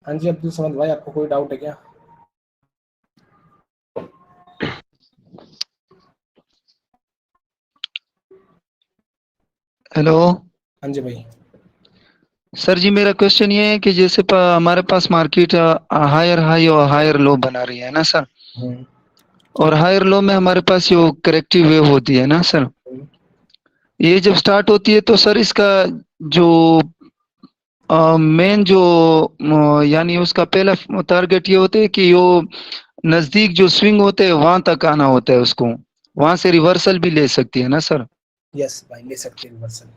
हाँ जी अब्दुल समद भाई, आपको कोई डाउट है क्या? हेलो हाँ जी भाई। सर जी, मेरा क्वेश्चन ये है कि जैसे हमारे पास मार्केट हायर हाई और हायर लो बना रही है ना सर। हम्म। और हायर लो में हमारे पास जो करेक्टिव वेव होती है ना सर, हम्म। ये जब स्टार्ट होती है तो सर इसका जो मेन जो यानी उसका पहला टारगेट ये होता है कि वो नजदीक जो स्विंग होते हैं वहां तक आना होता है उसको, वहां से रिवर्सल भी ले सकती है ना सर। यस भाई, ले सकते हैं रिवर्सल।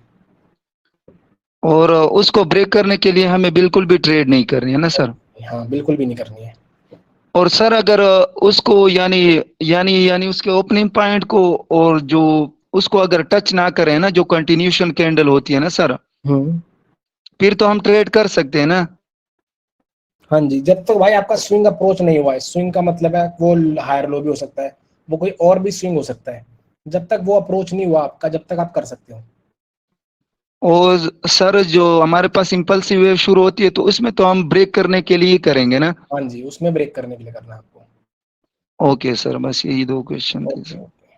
और उसको ब्रेक करने के लिए हमें बिल्कुल भी ट्रेड नहीं करनी है ना सर। हाँ बिल्कुल भी नहीं करनी है। और सर अगर उसको यानी यानी यानी उसके ओपनिंग पॉइंट को और जो उसको अगर टच ना करें ना, जो कंटिन्यूशन कैंडल होती है ना सर, हम्म। फिर तो हम ट्रेड कर सकते हैं ना। हाँ जी, जब तक भाई आपका स्विंग अप्रोच नहीं हुआ है, स्विंग का मतलब है वो हायर लो भी हो सकता है, वो कोई और भी स्विंग हो सकता है। जब तक वो अप्रोच नहीं हुआ आपका, जब तक आप कर सकते हो। और सर जो हमारे पास इम्पल्सिव वेव शुरू होती है तो उसमें तो हम ब्रेक करने के लिए ही करेंगे ना। हाँ जी, उसमें ब्रेक करने के लिए करना है आपको। ओके सर, बस यही दो क्वेश्चन थे ओके सर। ओके।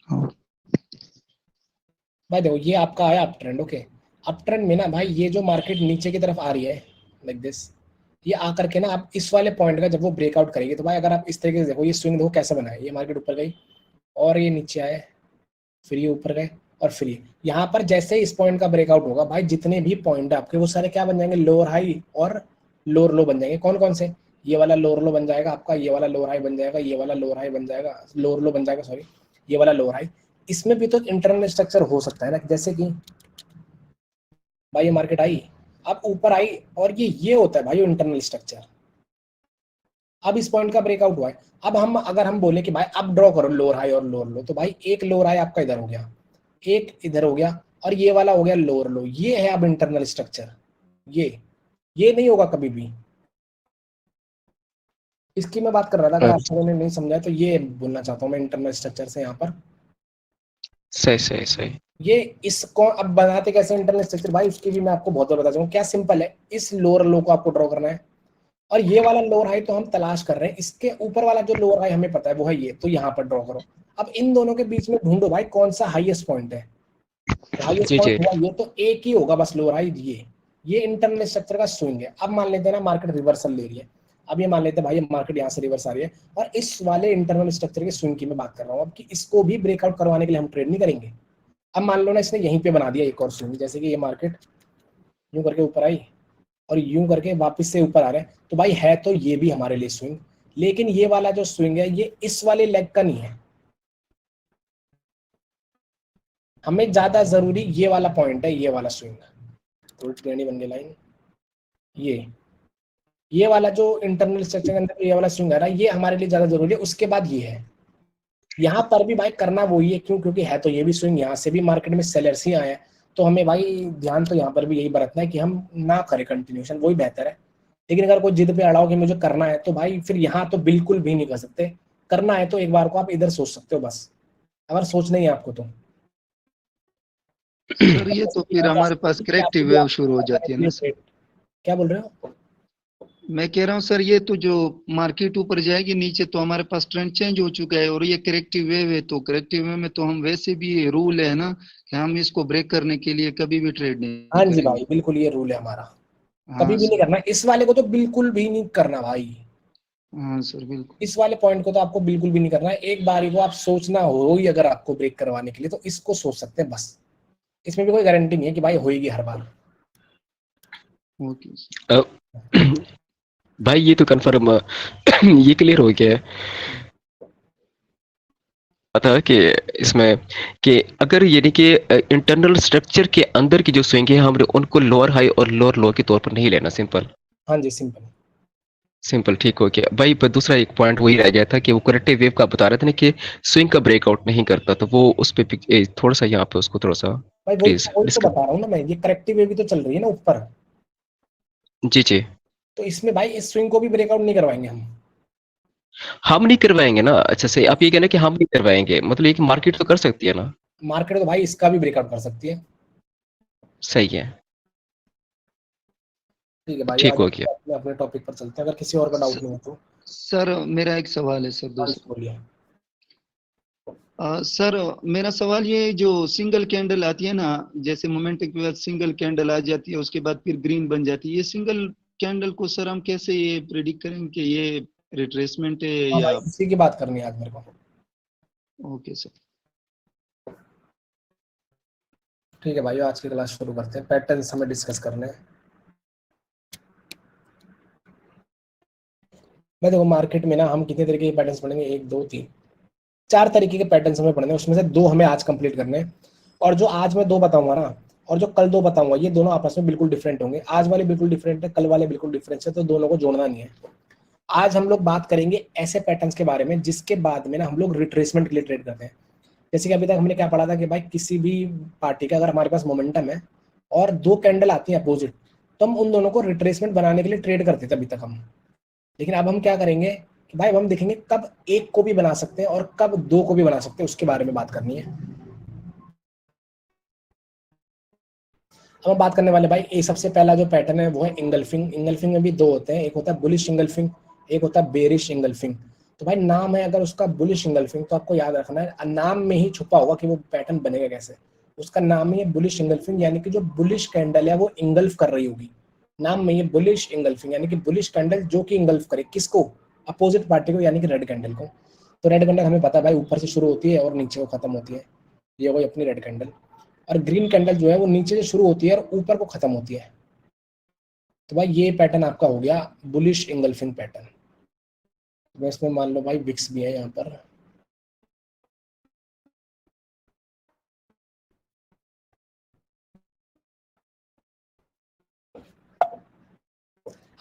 हाँ। भाई देखो, ये आपका आया up trend. Okay, up trend में ना भाई, ये जो मार्केट नीचे की तरफ आ रही है लाइक दिस, ये आकर के ना आप इस वाले पॉइंट का जब वो ब्रेकआउट करेगी, तो भाई अगर आप इस तरीके से देखो, ये स्विंग देखो कैसे बना है। ये मार्केट ऊपर गई और ये नीचे आए, फिर ये ऊपर गए और फिर ये यहाँ पर जैसे ही इस पॉइंट का ब्रेकआउट होगा भाई, जितने भी पॉइंट है आपके वो सारे क्या बन जाएंगे, लोअर हाई और लोअर लो बन जाएंगे। कौन कौन से? ये वाला लोअर लो बन जाएगा आपका, ये वाला लोअर हाई बन जाएगा, ये वाला लोअर हाई बन जाएगा, लोअर लो बन जाएगा सॉरी, ये वाला लोअर हाई। इसमें भी तो इंटरनल स्ट्रक्चर हो सकता है ना, जैसे कि भाई ये मार्केट आई, अब ऊपर आई, और ये होता है भाई इंटरनल स्ट्रक्चर। अब इस पॉइंट का ब्रेकआउट हुआ है। अब हम अगर हम बोले कि भाई अब ड्रॉ करो लोअर हाई और लोअर लो, तो भाई एक लोअर हाई आपका इधर हो गया, एक इधर हो गया, और ये वाला हो गया लोअर लो। ये है अब इंटरनल स्ट्रक्चर। ये नहीं होगा कभी भी। इसकी मैं बात कर रहा था, अगर आप अच्छा, लोगों ने नहीं समझा तो ये बोलना चाहता हूँ मैं इंटरनल स्ट्रक्चर से यहाँ पर। सही सही सही। ये इसको अब बनाते कैसे इंटरनल स्ट्रक्चर भाई, उसकी भी मैं आपको बहुत बार बता दूंगा। क्या सिंपल है, इस लोअर लो को आपको ड्रॉ करना है, और ये वाला लोअर हाई तो हम तलाश कर रहे हैं, इसके ऊपर वाला जो लोअर हाई हमें पता है वो है ये, तो यहाँ पर ड्रॉ करो। अब इन दोनों के बीच में ढूंढो भाई कौन सा हाईएस्ट पॉइंट है। हाईएस्ट जी पॉइंट जी। हुआ ये, तो एक ही होगा बस लोअर हाई। ये इंटरनल स्ट्रक्चर का स्विंग है। अब मान लेते हैं ना मार्केट रिवर्सल ले रही है, अब ये मान लेते हैं भाई मार्केट यहाँ से रिवर्स आ रही है, और इस वाले इंटरनल स्ट्रक्चर के स्विंग की मैं बात कर रहा हूँ अब, कि इसको भी ब्रेकआउट करवाने के लिए हम ट्रेड नहीं करेंगे। अब मान लो ना इसने यहीं पे बना दिया एक और स्विंग, जैसे कि ये मार्केट यूं करके ऊपर आई और यूं करके वापस से ऊपर आ रहे हैं, तो भाई है तो ये भी हमारे लिए स्विंग। लेकिन ये वाला जो स्विंग है ये इस वाले लेग का नहीं है, हमें ज्यादा जरूरी ये वाला पॉइंट है, ये वाला स्विंग। थोड़ी ट्रेंडी बन गई लाइन। ये वाला जो इंटरनल स्ट्रक्चर के अंदर ये वाला स्विंग आ रहा है, ये हमारे लिए ज्यादा जरूरी है। उसके बाद ये है, यहाँ पर भी भाई करना वही है। क्यों? क्योंकि है तो ये भी स्विंग, यहाँ से भी मार्केट में सेलर्स ही आए हैं, तो हमें भाई ध्यान तो यहाँ पर भी यही बरतना है कि हम ना करें कंटिन्यूशन, वही बेहतर है। लेकिन अगर कोई जिद पे अड़ाओ कि मुझे करना है, तो भाई फिर यहाँ तो बिल्कुल भी नहीं कर सकते। करना है तो एक बार को आप इधर सोच सकते हो बस, अगर सोचना ही है आपको तो। सर ये तो फिर हमारे पास करेक्टिव वेव शुरू हो जाती है ना सर। क्या बोल रहे हो? मैं कह रहा हूँ सर, ये तो जो मार्केट ऊपर जाएगी नीचे तो हमारे पास ट्रेंड चेंज हो चुका है, और ये करेक्टिव वेव है, तो करेक्टिव वेव में तो हम वैसे भी रूल है ना कि हम इसको ब्रेक करने के लिए कभी भी ट्रेड हाँ नहीं जी करेंगे। भाई, बिल्कुल ये रूल है हमारा। कभी हाँ भी नहीं सर। करना, इस वाले को तो बिल्कुल भी नहीं करना भाई। हाँ सर बिल्कुल। इस वाले पॉइंट को तो आपको बिल्कुल भी नहीं करना है। एक बारी को आप सोचना हो ही अगर आपको ब्रेक करवाने के लिए, तो इसको सोच सकते हैं बस। इसमें भी कोई गारंटी नहीं है कि भाई होएगी हर बार। Okay sir. अ, भाई ये तो कंफर्म ये क्लियर हो गया है था कि इसमें कि अगर यानी कि इंटरनल स्ट्रक्चर के अंदर की जो स्विंग है हम उनको लोअर हाई और लोअर लो के तौर पर नहीं लेना। सिंपल हाँ जी, सिंपल। सिंपल ठीक हो गया भाई। पर दूसरा एक पॉइंट वही रह गया था कि वो करेक्टिव वेव का बता रहे थे ना कि स्विंग का ब्रेकआउट नहीं करता, तो वो उस पे थोड़ा सा यहाँ पे उसको थोड़ा सा भाई प्लीज वही तो डिस्कस। बता रहा हूँ ना मैं, ये करेक्टिव वे भी तो चल रही है ना ऊपर। जी जी। तो इसमें भाई इस स्विंग को भी ब्रेकआउट नहीं करवाएंगे हम। हम नहीं करवाएंगे ना? अच्छा से आप ये कहना कि हम नहीं करवाएंगे, मतलब एक मार्केट तो कर सकती है ना? मार्केट तो भाई इसका भी ब्रेकआउट कर सकती है। सही है। ठीक है भाई, ठीक आज हो गया। अपने अपने टॉपिक पर चलते हैं, अगर किसी और का डाउट नहीं हो तो। सर मेरा एक सवाल है सर, हाँ, दूसरा। बोलिए। सर मेरा सवाल ये, जो सिंगल कैंडल आती है ना, जैसे मोमेंटम के बाद सिंगल कैंडल आ जाती है, उसके बाद फिर ग्रीन बन जाती है, ये सिंगल कैंडल को सर हम कैसे ये प्रिडिक्ट करेंगे कि ये रिट्रेसमेंट है हाँ या? भाई, इसी की बात करनी है आज मेरे को। Okay sir. ठीक है भाई, आज की क्लास शुरू करते हैं। पैटर्न्स हमें डिस्कस करने हैं। मैं देखो, मार्केट में ना हम कितने तरीके के पैटर्न्स पढ़ेंगे, 1 2 3 4 तरीके के पैटर्न्स हमें पढ़ने हैं, उसमें से 2 हमें आज कंप्लीट करने हैं। और जो आज मैं 2 बताऊंगा ना, और जो कल 2 बताऊंगा, ये दोनों आपस में बिल्कुल डिफरेंट होंगे। आज वाले बिल्कुल डिफरेंट है, कल वाले बिल्कुल डिफरेंट है, तो दोनों को जोड़ना नहीं है। आज हम लोग बात करेंगे ऐसे पैटर्न्स के बारे में जिसके बाद में ना हम लोग रिट्रेसमेंट के लिए ट्रेड करते हैं। जैसे कि अभी तक हमने क्या पढ़ा था कि भाई किसी भी पार्टी का अगर हमारे पास मोमेंटम है और 2 कैंडल आती है अपोजिट, तो हम उन दोनों को रिट्रेसमेंट बनाने के लिए ट्रेड करते थे अभी तक हम। लेकिन अब हम क्या करेंगे कि भाई अब हम देखेंगे कब एक को भी बना सकते हैं और कब 2 को भी बना सकते हैं, उसके बारे में बात करनी है। अब हम बात करने वाले भाई, ये सबसे पहला जो पैटर्न है वो है इंगल्फिंग। इंगल्फिंग में भी 2 होते हैं, एक होता है बुलिश इंगल्फिंग, एक होता है बेरिश इंगल्फिंग। तो भाई नाम है अगर उसका बुलिश इंगल्फिंग, तो आपको याद रखना है नाम में ही छुपा होगा कि वो पैटर्न बनेगा कैसे। उसका नाम ही है बुलिश इंगल्फिंग, यानी कि जो बुलिश कैंडल है वो इंगल्फ कर रही होगी। नाम में ये बुलिश इंगल्फिंग, यानी कि बुलिश कैंडल जो कि इंगल्फ करे किसको, अपोजिट पार्टी को, यानी कि रेड कैंडल को। तो रेड कैंडल हमें पता है भाई ऊपर से शुरू होती है और नीचे को खत्म होती है, ये वही अपनी रेड कैंडल। और ग्रीन कैंडल जो है वो नीचे से शुरू होती है और ऊपर को खत्म होती है। तो भाई ये पैटर्न आपका हो गया बुलिश इंगल्फिंग पैटर्न। तो इसमें मान लो भाई विक्स भी है यहाँ पर।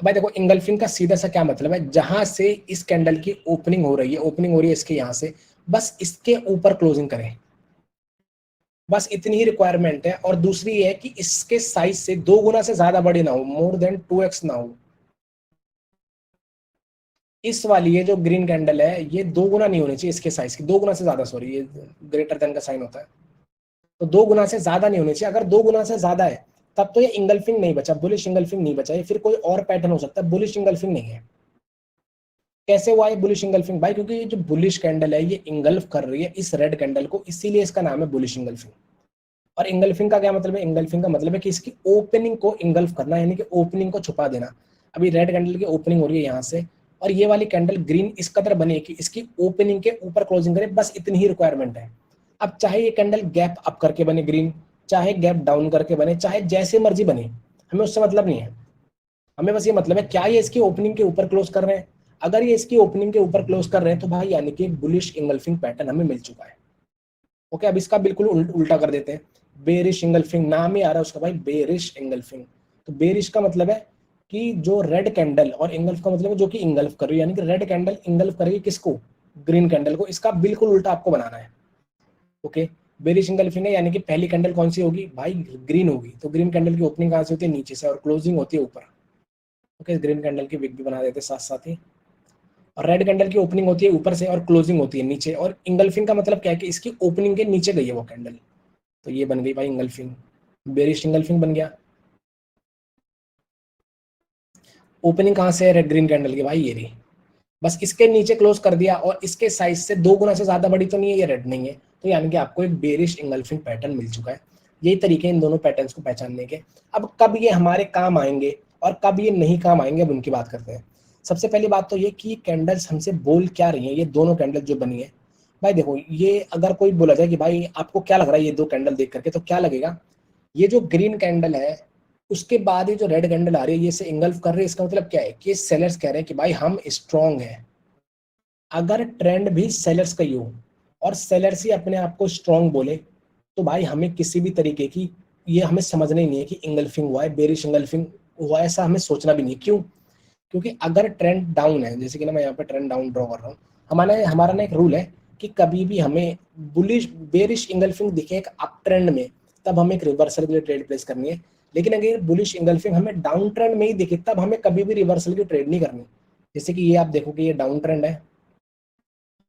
भाई देखो, इंगल्फिंग का सीधा सा क्या मतलब है, जहां से इस कैंडल की ओपनिंग हो रही है, ओपनिंग हो रही है इसके यहाँ से, बस इसके ऊपर क्लोजिंग करें, बस इतनी ही रिक्वायरमेंट है। और दूसरी ये है कि इसके साइज से 2 गुना से ज्यादा बड़ी ना हो, मोर देन 2x ना हो। इस वाली ये जो ग्रीन कैंडल है ये 2 गुना नहीं होनी चाहिए इसके साइज की, 2 गुना से ज्यादा, सॉरी, ये ग्रेटर देन का साइन होता है, तो 2 गुना से ज्यादा नहीं होनी चाहिए। अगर 2 गुना से ज्यादा है तब तो ये इंगल्फिंग नहीं बचा, बुलिश इंगल्फिंग नहीं बचा, ये फिर कोई और पैटर्न हो सकता है, बुलिश इंगल्फिंग नहीं है। कैसे हुआ ये बुलिश इंगल्फिंग भाई, क्योंकि ये जो बुलिश कैंडल है ये इंगल्फ कर रही है इस रेड कैंडल को, इसीलिए इसका नाम है बुलिश इंगल्फिंग। और इंगल्फिंग का क्या मतलब है, इंगल्फिंग का मतलब है कि इसकी ओपनिंग को इंगल्फ करना, यानी कि ओपनिंग को छुपा देना। अभी रेड कैंडल की ओपनिंग हो रही है यहाँ से, और ये वाली कैंडल ग्रीन इस कदर बने कि इसकी ओपनिंग के ऊपर क्लोजिंग करे, बस इतनी ही रिक्वायरमेंट है। अब चाहे ये कैंडल गैप अप करके बने ग्रीन, चाहे गैप डाउन करके बने, चाहे जैसे मर्जी बने, हमें उससे मतलब नहीं है। हमें बस ये मतलब है क्या ये इसकी ओपनिंग के ऊपर क्लोज कर रहे हैं। अगर ये इसकी ओपनिंग के ऊपर क्लोज कर रहे हैं तो भाई यानी कि बुलिश इंगल्फिंग पैटर्न हमें मिल चुका है। ओके, अब इसका बिल्कुल उल्टा कर देते हैं, बेरिश इंगल्फिंग। नाम ही आ रहा है उसका भाई, बेरिश इंगल्फिंग। तो बेरिश का मतलब है कि जो रेड कैंडल, और इंगल्फ का मतलब है जो कि इंगल्फ कर रही है, यानी कि रेड कैंडल इंगल्फ करेगी किसको, ग्रीन कैंडल को। इसका बिल्कुल उल्टा आपको बनाना है। ओके, बेरिश इंगल्फिंग है, यानी कि पहली कैंडल कौन सी होगी भाई, ग्रीन होगी। तो ग्रीन कैंडल की ओपनिंग कहां से होती है, नीचे से, और क्लोजिंग होती है ऊपर। ओके, ग्रीन कैंडल की विक भी बना देते साथ साथ ही। और रेड कैंडल की ओपनिंग होती है ऊपर से और क्लोजिंग होती है नीचे। और इंगल्फिंग का मतलब क्या है कि इसकी ओपनिंग के नीचे गई है वो कैंडल। तो ये बन गई भाई इंगल्फिंग, बेरिश इंगल्फिंग बन गया। ओपनिंग कहां से है, रेड ग्रीन कैंडल की भाई, ये रही, बस इसके नीचे क्लोज कर दिया, और इसके साइज से 2 गुना से ज्यादा बड़ी तो नहीं है, ये रेड नहीं है, तो यानी कि आपको एक बेरिश इंगल्फिंग पैटर्न मिल चुका है। यही तरीके इन दोनों पैटर्न्स को पहचानने के। अब कब ये हमारे काम आएंगे और कब ये नहीं काम आएंगे, अब उनकी बात करते हैं। सबसे पहली बात तो ये कि कैंडल्स हमसे बोल क्या रही है, ये दोनों कैंडल जो बनी है। भाई देखो, ये अगर कोई बोला जाए कि भाई आपको क्या लग रहा है ये 2 कैंडल देख करके, तो क्या लगेगा, ये जो ग्रीन कैंडल है उसके बाद ये जो रेड कैंडल आ रही है ये से इंगल्फ कर रही है। इसका मतलब क्या है कि सेलर्स कह रहे हैं कि भाई हम स्ट्रांग है। अगर ट्रेंड भी सेलर्स का ही हो और सेलर्स ही अपने आप को स्ट्रांग बोले, तो भाई हमें किसी भी तरीके की, ये हमें समझना ही नहीं है कि इंगल्फिंग हुआ है, बेरिश इंगल्फिंग हुआ है, ऐसा हमें सोचना भी नहीं। क्यों, क्योंकि अगर ट्रेंड डाउन है, जैसे कि ना मैं यहाँ पे ट्रेंड डाउन ड्रॉ कर रहा हूँ, हमारा ना एक रूल है कि कभी भी हमें बुलिश बेरिश इंगल्फिंग दिखे एक अप ट्रेंड में, तब हमें एक रिवर्सल के लिए ट्रेड प्लेस करनी है। लेकिन अगर बुलिश इंगल्फिंग हमें डाउन ट्रेंड में ही दिखे, तब हमें कभी भी रिवर्सल की ट्रेड नहीं करनी। जैसे कि ये आप देखो कि ये डाउन ट्रेंड है,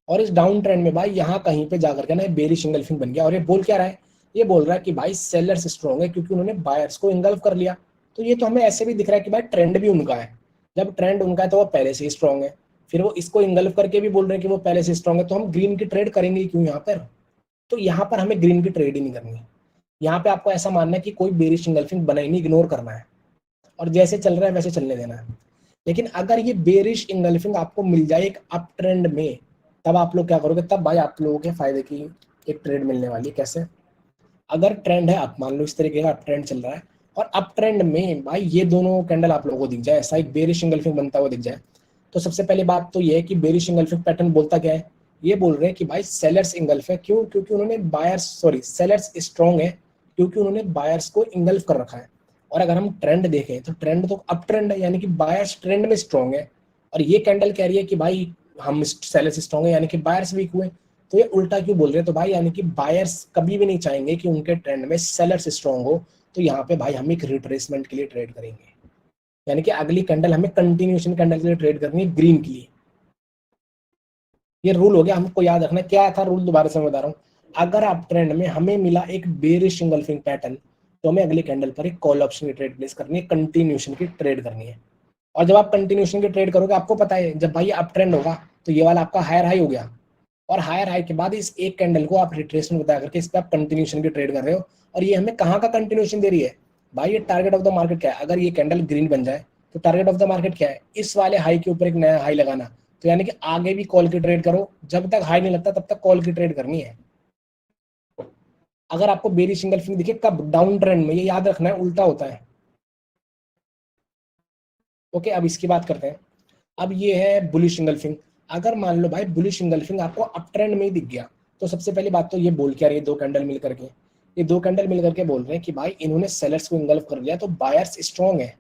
और इस डाउन ट्रेंड में भाई यहाँ कहीं पे जाकर के ना बेरिश इंगल्फिंग बन गया, और ये बोल क्या रहा है, ये बोल रहा है कि भाई सेलर्स स्ट्रॉन्ग है क्योंकि उन्होंने बायर्स को इंगल्फ कर लिया। तो ये तो हमें ऐसे भी दिख रहा है कि भाई ट्रेंड भी उनका है। जब ट्रेंड उनका है तो वो पहले से ही स्ट्रॉन्ग है, फिर वो इसको इंगल्फ करके भी बोल रहे हैं कि वो पहले से स्ट्रॉन्ग है, तो हम ग्रीन की ट्रेड करेंगे क्यों यहाँ पर? तो यहाँ पर हमें ग्रीन की ट्रेड ही नहीं करनी। यहाँ पे आपको ऐसा मानना है कि कोई बेरिश इंगल्फिंग बना ही नहीं, इग्नोर करना है और जैसे चल रहा है वैसे चलने देना है। लेकिन अगर ये बेरिश इंगल्फिंग आपको मिल जाए एक अप ट्रेंड में, तब आप लोग क्या करोगे? तब भाई आप लोगों के फायदे की एक ट्रेड मिलने वाली है। कैसे? अगर ट्रेंड है, आप मान लो इस तरीके का अप ट्रेंड चल रहा है और अप ट्रेंड में भाई ये दोनों कैंडल आप लोगों को दिख जाए, ऐसा एक बेरिश इंगल्फिंग बनता हुआ दिख जाए, तो सबसे पहली बात तो ये है कि बेरिश इंगल्फिंग पैटर्न बोलता क्या है? ये बोल रहे हैं कि भाई सेलर्स इंगल्फ है। क्यों? क्योंकि उन्होंने बायर्स सेलर्स स्ट्रॉन्ग है, क्योंकि उन्होंने बायर्स को इंगल्फ कर रखा है। और अगर हम ट्रेंड देखें तो ट्रेंड तो अप ट्रेंड है, यानी कि बायर्स ट्रेंड में स्ट्रॉन्ग है, और ये कैंडल कह रही है कि भाई हम सेलर्स स्ट्रॉन्ग है, यानी कि बायर्स वीक हुए। तो ये उल्टा क्यों बोल रहे हैं? तो भाई यानी कि बायर्स कभी भी नहीं चाहेंगे कि उनके ट्रेंड में सेलर्स स्ट्रॉन्ग हो। तो यहाँ पे भाई हम एक रिट्रेसमेंट के लिए ट्रेड करेंगे, यानी कि अगली कैंडल हमें कंटिन्यूएशन कैंडल के लिए ट्रेड करनी है, ग्रीन के लिए। ये रूल हो गया, हमको याद रखना। क्या था रूल? दोबारा से मैं बता रहा हूँ। अगर आप ट्रेंड में हमें मिला एक बेरिश इंगल्फिंग पैटर्न, तो हमें अगली कैंडल पर एक कॉल ऑप्शन की ट्रेड प्लेस करनी है, कंटिन्यूएशन की ट्रेड करनी है। और जब आप कंटिन्यूएशन की ट्रेड करोगे, आपको पता है जब भाई अप ट्रेंड होगा तो ये वाला आपका हायर हाई हो गया, और हायर हाई के बाद इस एक कैंडल को आप रिट्रेसमेंट बता करके इस पर आप कंटिन्यूएशन की ट्रेड कर रहे हो। और ये हमें कहाँ का कंटिन्यूएशन दे रही है? भाई ये टारगेट ऑफ द मार्केट क्या है? अगर ये कैंडल ग्रीन बन जाए तो टारगेट ऑफ द मार्केट क्या है? इस वाले हाई के ऊपर एक नया हाई लगाना। तो यानी कि आगे भी कॉल की ट्रेड करो, जब तक हाई नहीं लगता तब तक कॉल की ट्रेड करनी है। अगर आपको बेरिश इंगल्फिंग दिखे कब? डाउन ट्रेंड में। ये याद रखना है, उल्टा होता है। ओके, अब इसकी बात करते हैं। अब ये है बुलिश इंगल्फिंग। अगर मान लो भाई बुलिश इंगल्फिंग आपको अप ट्रेंड में ही दिख गया, तो सबसे पहली बात तो ये बोल क्या रही है? दो कैंडल मिल करके, ये दो कैंडल मिल करके बोल रहे हैं कि भाई इन्होंने सेलर्स को इंगल्फ कर लिया, तो बायर्स स्ट्रॉन्ग है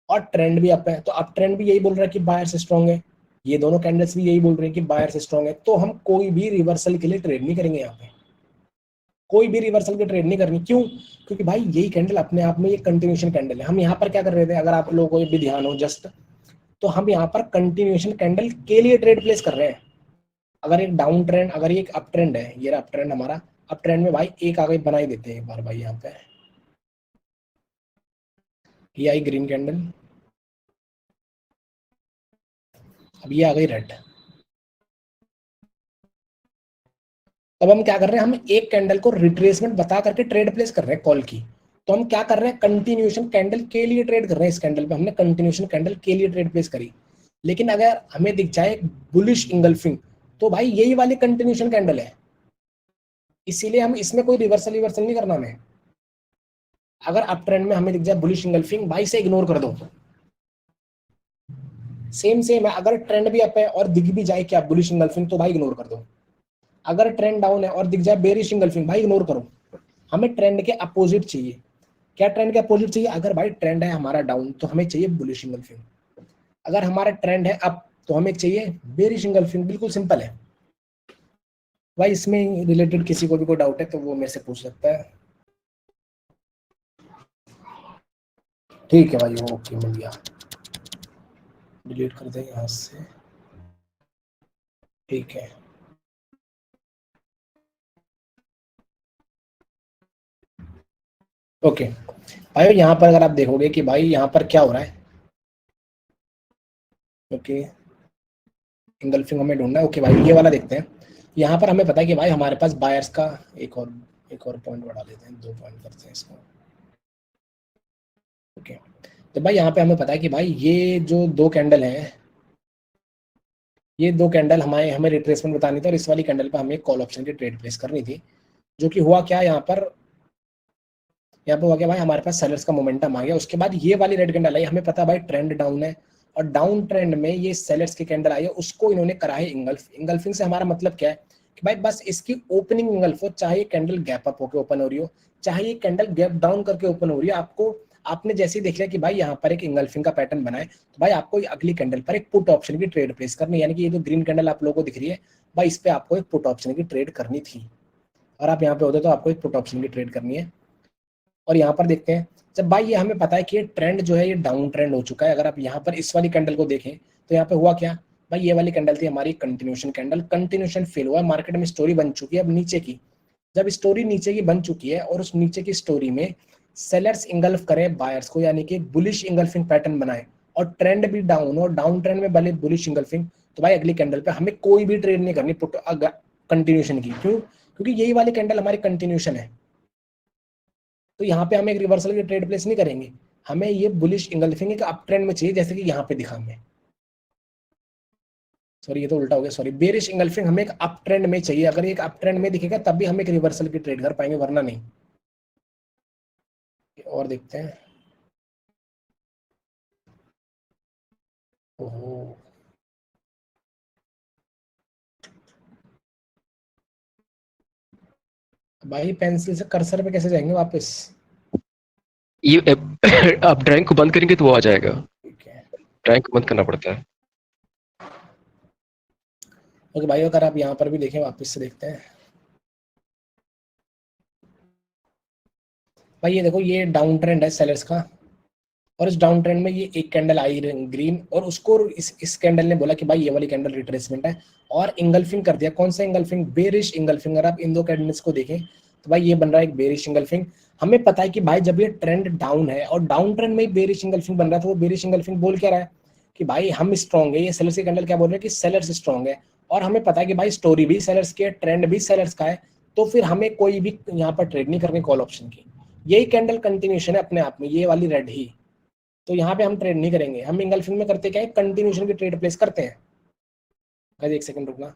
और ट्रेंड भी अप है। तो अप ट्रेंड भी यही बोल रहा है कि बायर्स स्ट्रॉन्ग है, ये दोनों कैंडल्स भी यही बोल रहे हैं कि बायर्स स्ट्रॉन्ग है। तो हम कोई भी रिवर्सल के लिए ट्रेड नहीं करेंगे यहाँ पे, कोई भी रिवर्सल की ट्रेड नहीं करनी। क्यों? क्योंकि भाई यही कैंडल अपने आप में ये कंटिन्यूएशन कैंडल है। हम यहाँ पर क्या कर रहे थे? अगर आप लोगों को भी ध्यान हो जस्ट, तो हम यहाँ पर कंटिन्यूएशन कैंडल के लिए ट्रेड प्लेस कर रहे हैं। अगर एक डाउन ट्रेंड, अगर एक अप ट्रेंड है, ये अप ट्रेंड हमारा, अप ट्रेंड में भाई एक आगे बना ही देते हैं एक बार भाई। यहाँ पे ये आई ग्रीन कैंडल, अब ये आ गई रेड। अब हम क्या कर रहे हैं? हम एक कैंडल को रिट्रेसमेंट बता करके ट्रेड प्लेस कर रहे हैं कॉल की। तो हम क्या कर रहे हैं? कंटिन्यूएशन कैंडल के लिए ट्रेड कर रहे हैं। इस कैंडल पे हमने कंटिन्यूएशन कैंडल के लिए ट्रेड प्लेस करी। लेकिन अगर हमें दिख जाए बुलिश इंगल्फिंग, तो भाई यही वाली कंटिन्यूएशन कैंडल है, इसीलिए हम इसमें कोई रिवर्सल नहीं करना हमें। अगर अप ट्रेंड में हमें दिख जाए बुलिश इंगल्फिंग, भाई से इग्नोर कर दो। सेम है, अगर ट्रेंड भी अप है और दिख भी जाए क्या बुलिश इंगल्फिंग, तो भाई इग्नोर कर दो। अगर ट्रेंड डाउन है और दिख जाए बेरिश इंगल्फिंग, भाई इग्नोर करो। हमें ट्रेंड के अपोजिट चाहिए। क्या ट्रेंड के अपोजिट चाहिए? अगर भाई ट्रेंड है हमारा डाउन, तो हमें चाहिए बुलिश इंगल्फिंग। अगर हमारा ट्रेंड है अप, तो हमें चाहिए बेरिश इंगल्फिंग। बिल्कुल सिंपल है भाई। इसमें रिलेटेड किसी को भी कोई डाउट है तो वो मेरे से पूछ सकता है। ठीक है भाई, ओके, मिल गया। डिलीट कर देंगे यहाँ से, ठीक है। ओके भाई, यहाँ पर अगर आप देखोगे कि भाई यहाँ पर क्या हो रहा है, ओके, इंगल्फिंग हमें ढूंढना है। ओके भाई, ये वाला देखते हैं। यहाँ पर हमें पता है कि भाई हमारे पास बायर्स का एक और पॉइंट बढ़ा लेते हैं, 2 पॉइंट करते हैं इसको। ओके, तो भाई यहाँ पे हमें पता है कि भाई ये जो दो कैंडल हैं, ये दो कैंडल हमें रिट्रेसमेंट बतानी थी, और इस वाली कैंडल पे हमें कॉल ऑप्शन की ट्रेड प्लेस करनी थी। जो कि हुआ क्या यहाँ पे हुआ क्या भाई, हमारे पास सेलर्स का मोमेंटम आ गया। उसके बाद ये वाली रेड कैंडल आई, हमें पता है भाई ट्रेंड डाउन है, और डाउन ट्रेंड में ये सेलर्स की कैंडल आई है, उसको इन्होंने करा है इंगल्फ। इंगल्फिंग से हमारा मतलब क्या है कि भाई बस इसकी ओपनिंग इंगल्फ हो, चाहे कैंडल गैप अप होकर ओपन हो रही हो, चाहे ये कैंडल गैप डाउन करके ओपन हो रही है। आपने जैसे ही देख लिया कि भाई यहाँ पर एक इंगल्फिंग का पैटर्न बना है, तो भाई आपको अगली कैंडल पर एक पुट ऑप्शन की ट्रेड प्लेस करनी है। यानी कि ये जो ग्रीन कैंडल आप लोगों को दिख रही है भाई, इस पे आपको एक पुट ऑप्शन की ट्रेड करनी थी, और आप यहाँ पे होते तो आपको एक पुट ऑप्शन की ट्रेड करनी है। और यहाँ पर देखते हैं, जब भाई ये हमें पता है कि ये ट्रेंड जो है ये डाउन ट्रेंड हो चुका है। अगर आप यहाँ पर इस वाली कैंडल को देखें तो यहाँ पे हुआ क्या भाई, ये वाली कैंडल थी हमारी कंटिन्यूएशन कैंडल, कंटिन्यूएशन फेल हुआ, मार्केट में स्टोरी बन चुकी है अब नीचे की। जब स्टोरी नीचे की बन चुकी है और उस नीचे की स्टोरी में सेलर्स इंगल्फ करें बायर्स को, यानी कि बुलिश इंगल्फिंग पैटर्न बनाए और ट्रेंड भी डाउन और डाउन ट्रेंड में भले बुलिश इंगल्फिंग, तो भाई अगली कैंडल पे हमें कोई भी ट्रेड नहीं करनी पुट कंटिन्यूशन की। क्यों? क्योंकि यही वाली कैंडल हमारी कंटिन्यूशन है, तो यहाँ पे हम एक रिवर्सल की ट्रेड प्लेस नहीं करेंगे, हमें ये बुलिश इंगल्फिंग एक अप ट्रेंड में चाहिए, जैसे कि यहाँ पे दिखा हमें, सॉरी ये तो उल्टा हो गया, सॉरी, बेरिश इंगल्फिंग हमें एक अप ट्रेंड में चाहिए। अगर एक अप ट्रेंड में दिखेगा तब भी हम एक रिवर्सल की ट्रेड कर पाएंगे, वरना नहीं। और देखते हैं, ओहो भाई पेंसिल से कर्सर पे कैसे जाएंगे वापस? ये आप ड्राइंग को बंद करेंगे तो वो आ जाएगा, ठीक है, ड्राइंग को बंद करना पड़ता है। ओके भाई, अगर आप यहाँ पर भी देखें, वापस से देखते हैं भाई, ये देखो ये डाउन ट्रेंड है सेलर्स का, और इस डाउन ट्रेंड में ये एक कैंडल आई ग्रीन, और उसको इस कैंडल ने बोला कि भाई ये वाली कैंडल रिट्रेसमेंट है, और इंगल्फिंग कर दिया। कौन सा इंगल्फिंग? Bearish engulfing. अगर आप इन दो कैंडल्स को देखें तो भाई ये बन रहा है एक बेरिश इंगल्फिंग। हमें पता है कि भाई जब ये ट्रेंड डाउन है और डाउन ट्रेंड में बेरिश इंगल्फिंग बन रहा है, तो वो बेरिश इंगल्फिंग बोल क्या रहा है कि भाई हम स्ट्रॉन्ग है। ये सेलर्स की कैंडल क्या बोल रहे हैं कि सेलर्स स्ट्रॉन्ग है, और हमें पता है कि भाई स्टोरी भी सेलर्स की है, ट्रेंड भी सेलर्स का है, तो फिर हमें कोई भी यहाँ पर ट्रेड नहीं करनी कॉल ऑप्शन की। यही कैंडल कंटिन्यूशन है अपने आप में, ये वाली रेड ही, तो यहाँ पे हम ट्रेड नहीं करेंगे। हम इंगल्फिंग में करते क्या है, कंटिन्यूशन की ट्रेड प्लेस करते हैं। गाइस एक सेकंड रुकना,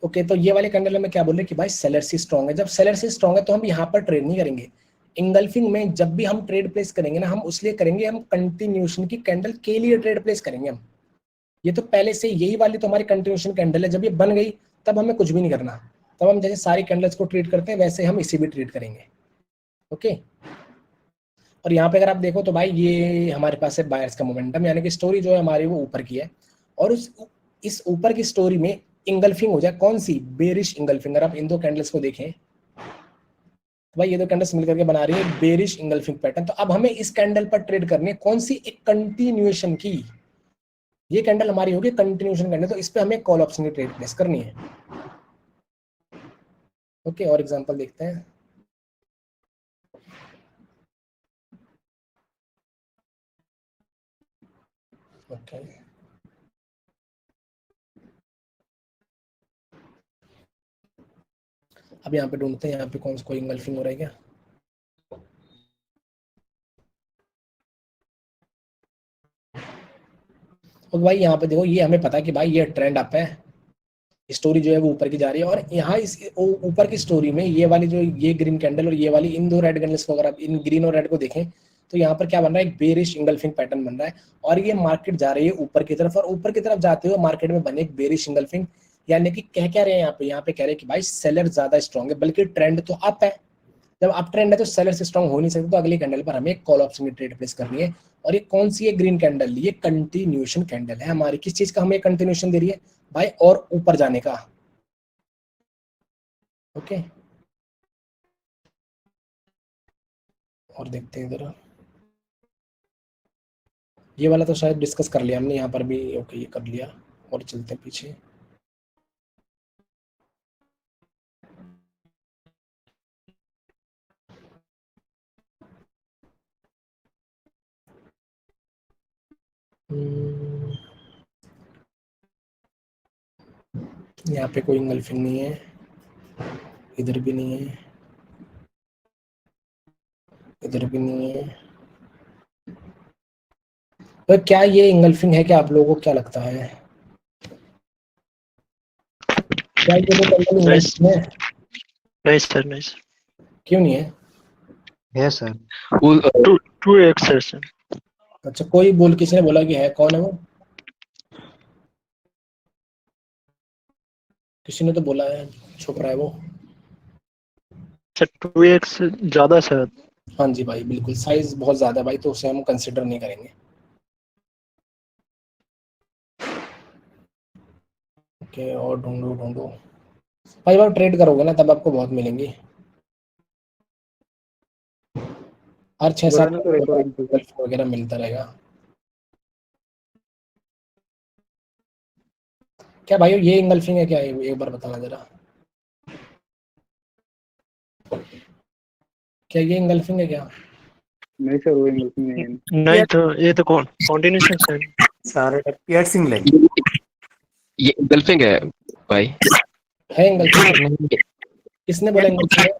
ओके। तो ये वाले कैंडल में क्या बोल रहे हैं कि भाई सेलर से स्ट्रॉन्ग है। जब सेलर से स्ट्रॉन्ग है तो हम यहाँ पर ट्रेड नहीं करेंगे। इंगल्फिंग में जब भी हम ट्रेड प्लेस करेंगे ना, हम उसलिए करेंगे, हम कंटिन्यूशन की कैंडल के लिए ट्रेड प्लेस करेंगे हम। ये तो पहले से यही वाली तो हमारी कंटिन्यूशन कैंडल है, जब ये बन गई तब हमें कुछ भी नहीं करना, तब हम जैसे सारी कैंडल्स को ट्रीट करते हैं वैसे हम इसे भी ट्रीट करेंगे। ओके, और यहाँ पे अगर आप देखो तो भाई ये हमारे पास है बायर्स का मोमेंटम, यानी कि स्टोरी जो है हमारी वो ऊपर की है, और इस ऊपर की स्टोरी में इंगल्फिंग हो जाए, कौन सी? Bearish engulfing. अगर आप इन दो कैंडल्स को देखें तो भाई ये दो कैंडल्स मिलकर के बना रही है बेरिश इंगल्फिंग पैटर्न। तो अब हमें इस कैंडल पर ट्रेड करनी है, कौन सी? एक कंटिन्यूएशन की। ये कैंडल हमारी होगी कंटिन्यूएशन कैंडल, तो इस पे हमें कॉल ऑप्शन की ट्रेड प्लेस करनी है। ओके, और एग्जांपल देखते हैं। ओके, अब यहाँ पे ढूंढते हैं यहाँ पे कौन सा कोई इंगल्फिंग हो रहा है क्या। और भाई यहाँ पे देखो, ये हमें पता है कि भाई ये ट्रेंड अप है, स्टोरी जो है वो ऊपर की जा रही है, और यहाँ इस ऊपर की स्टोरी में ये वाली जो ये ग्रीन कैंडल और ये वाली, इन दो रेड कैंडल्स को अगर आप इन ग्रीन और रेड को देखें तो यहाँ पर क्या बन रहा है, एक बेरिश इंगल्फिंग पैटर्न बन रहा है, और ये मार्केट जा रही है ऊपर की तरफ, और ऊपर की तरफ जाते हुए मार्केट में बने एक बेरिश इंगल्फिंग। यानी कि कह क्या रहे हैं यहाँ पे कह रहे हैं कि भाई सेलर ज्यादा स्ट्रॉन्ग है, बल्कि ट्रेंड तो अप है। जब अप ट्रेंड है तो सेलर से स्ट्रॉन्ग हो नहीं सकते, तो अगली कैंडल पर हमें कॉल ऑप्शन की ट्रेड प्लेस करनी है। और ये कौन सी है? Green candle. ये कंटिन्यूएशन कैंडल है हमारी। किस चीज का हमें कंटिन्यूएशन दे रही है भाई? और ऊपर जाने का। ओके, और देखते हैं इधर, ये वाला तो शायद डिस्कस कर लिया हमने यहाँ पर भी। ओके, ये कर लिया, और चलते हैं पीछे। यहाँ पे कोई इंगल्फिंग नहीं है, इधर भी नहीं है, इधर भी नहीं है। तो क्या ये इंगल्फिंग है क्या? आप लोगों को क्या लगता है, क्या ये दो कैंडल इंगल्फिंग है? नहीं सर, नहीं सर। क्यों नहीं है? है सर। वो 2x सर। अच्छा, कोई बोल, किसी ने बोला कि है, कौन है वो? किसी ने तो बोला है, छुप रहा है वो। सर 2x ज्यादा सर। हाँ जी भाई बिल्कुल, साइज बहुत ज़्यादा है भाई, तो उसे हम कंसिडर नहीं करेंगे। ओके, और ढूंढो ढूंढो भाई, आप ट्रेड करोगे ना तब आपको बहुत मिलेंगी। हर 6-7 वगैरह मिलता रहेगा। क्या भाई ये इंगल्फिंग है क्या, एक बार बताना जरा। क्या ये इंगल्फिंग है क्या? नहीं सर, वो इंगल्फिंग नहीं है। नहीं तो ये तो कॉन्टिन्यूशन सर। सारे पियर्सिंग लेग। ये इंगल्फिंग है भाई। है इंगल्फिंग? किसने बोला इंगल्फिंग है?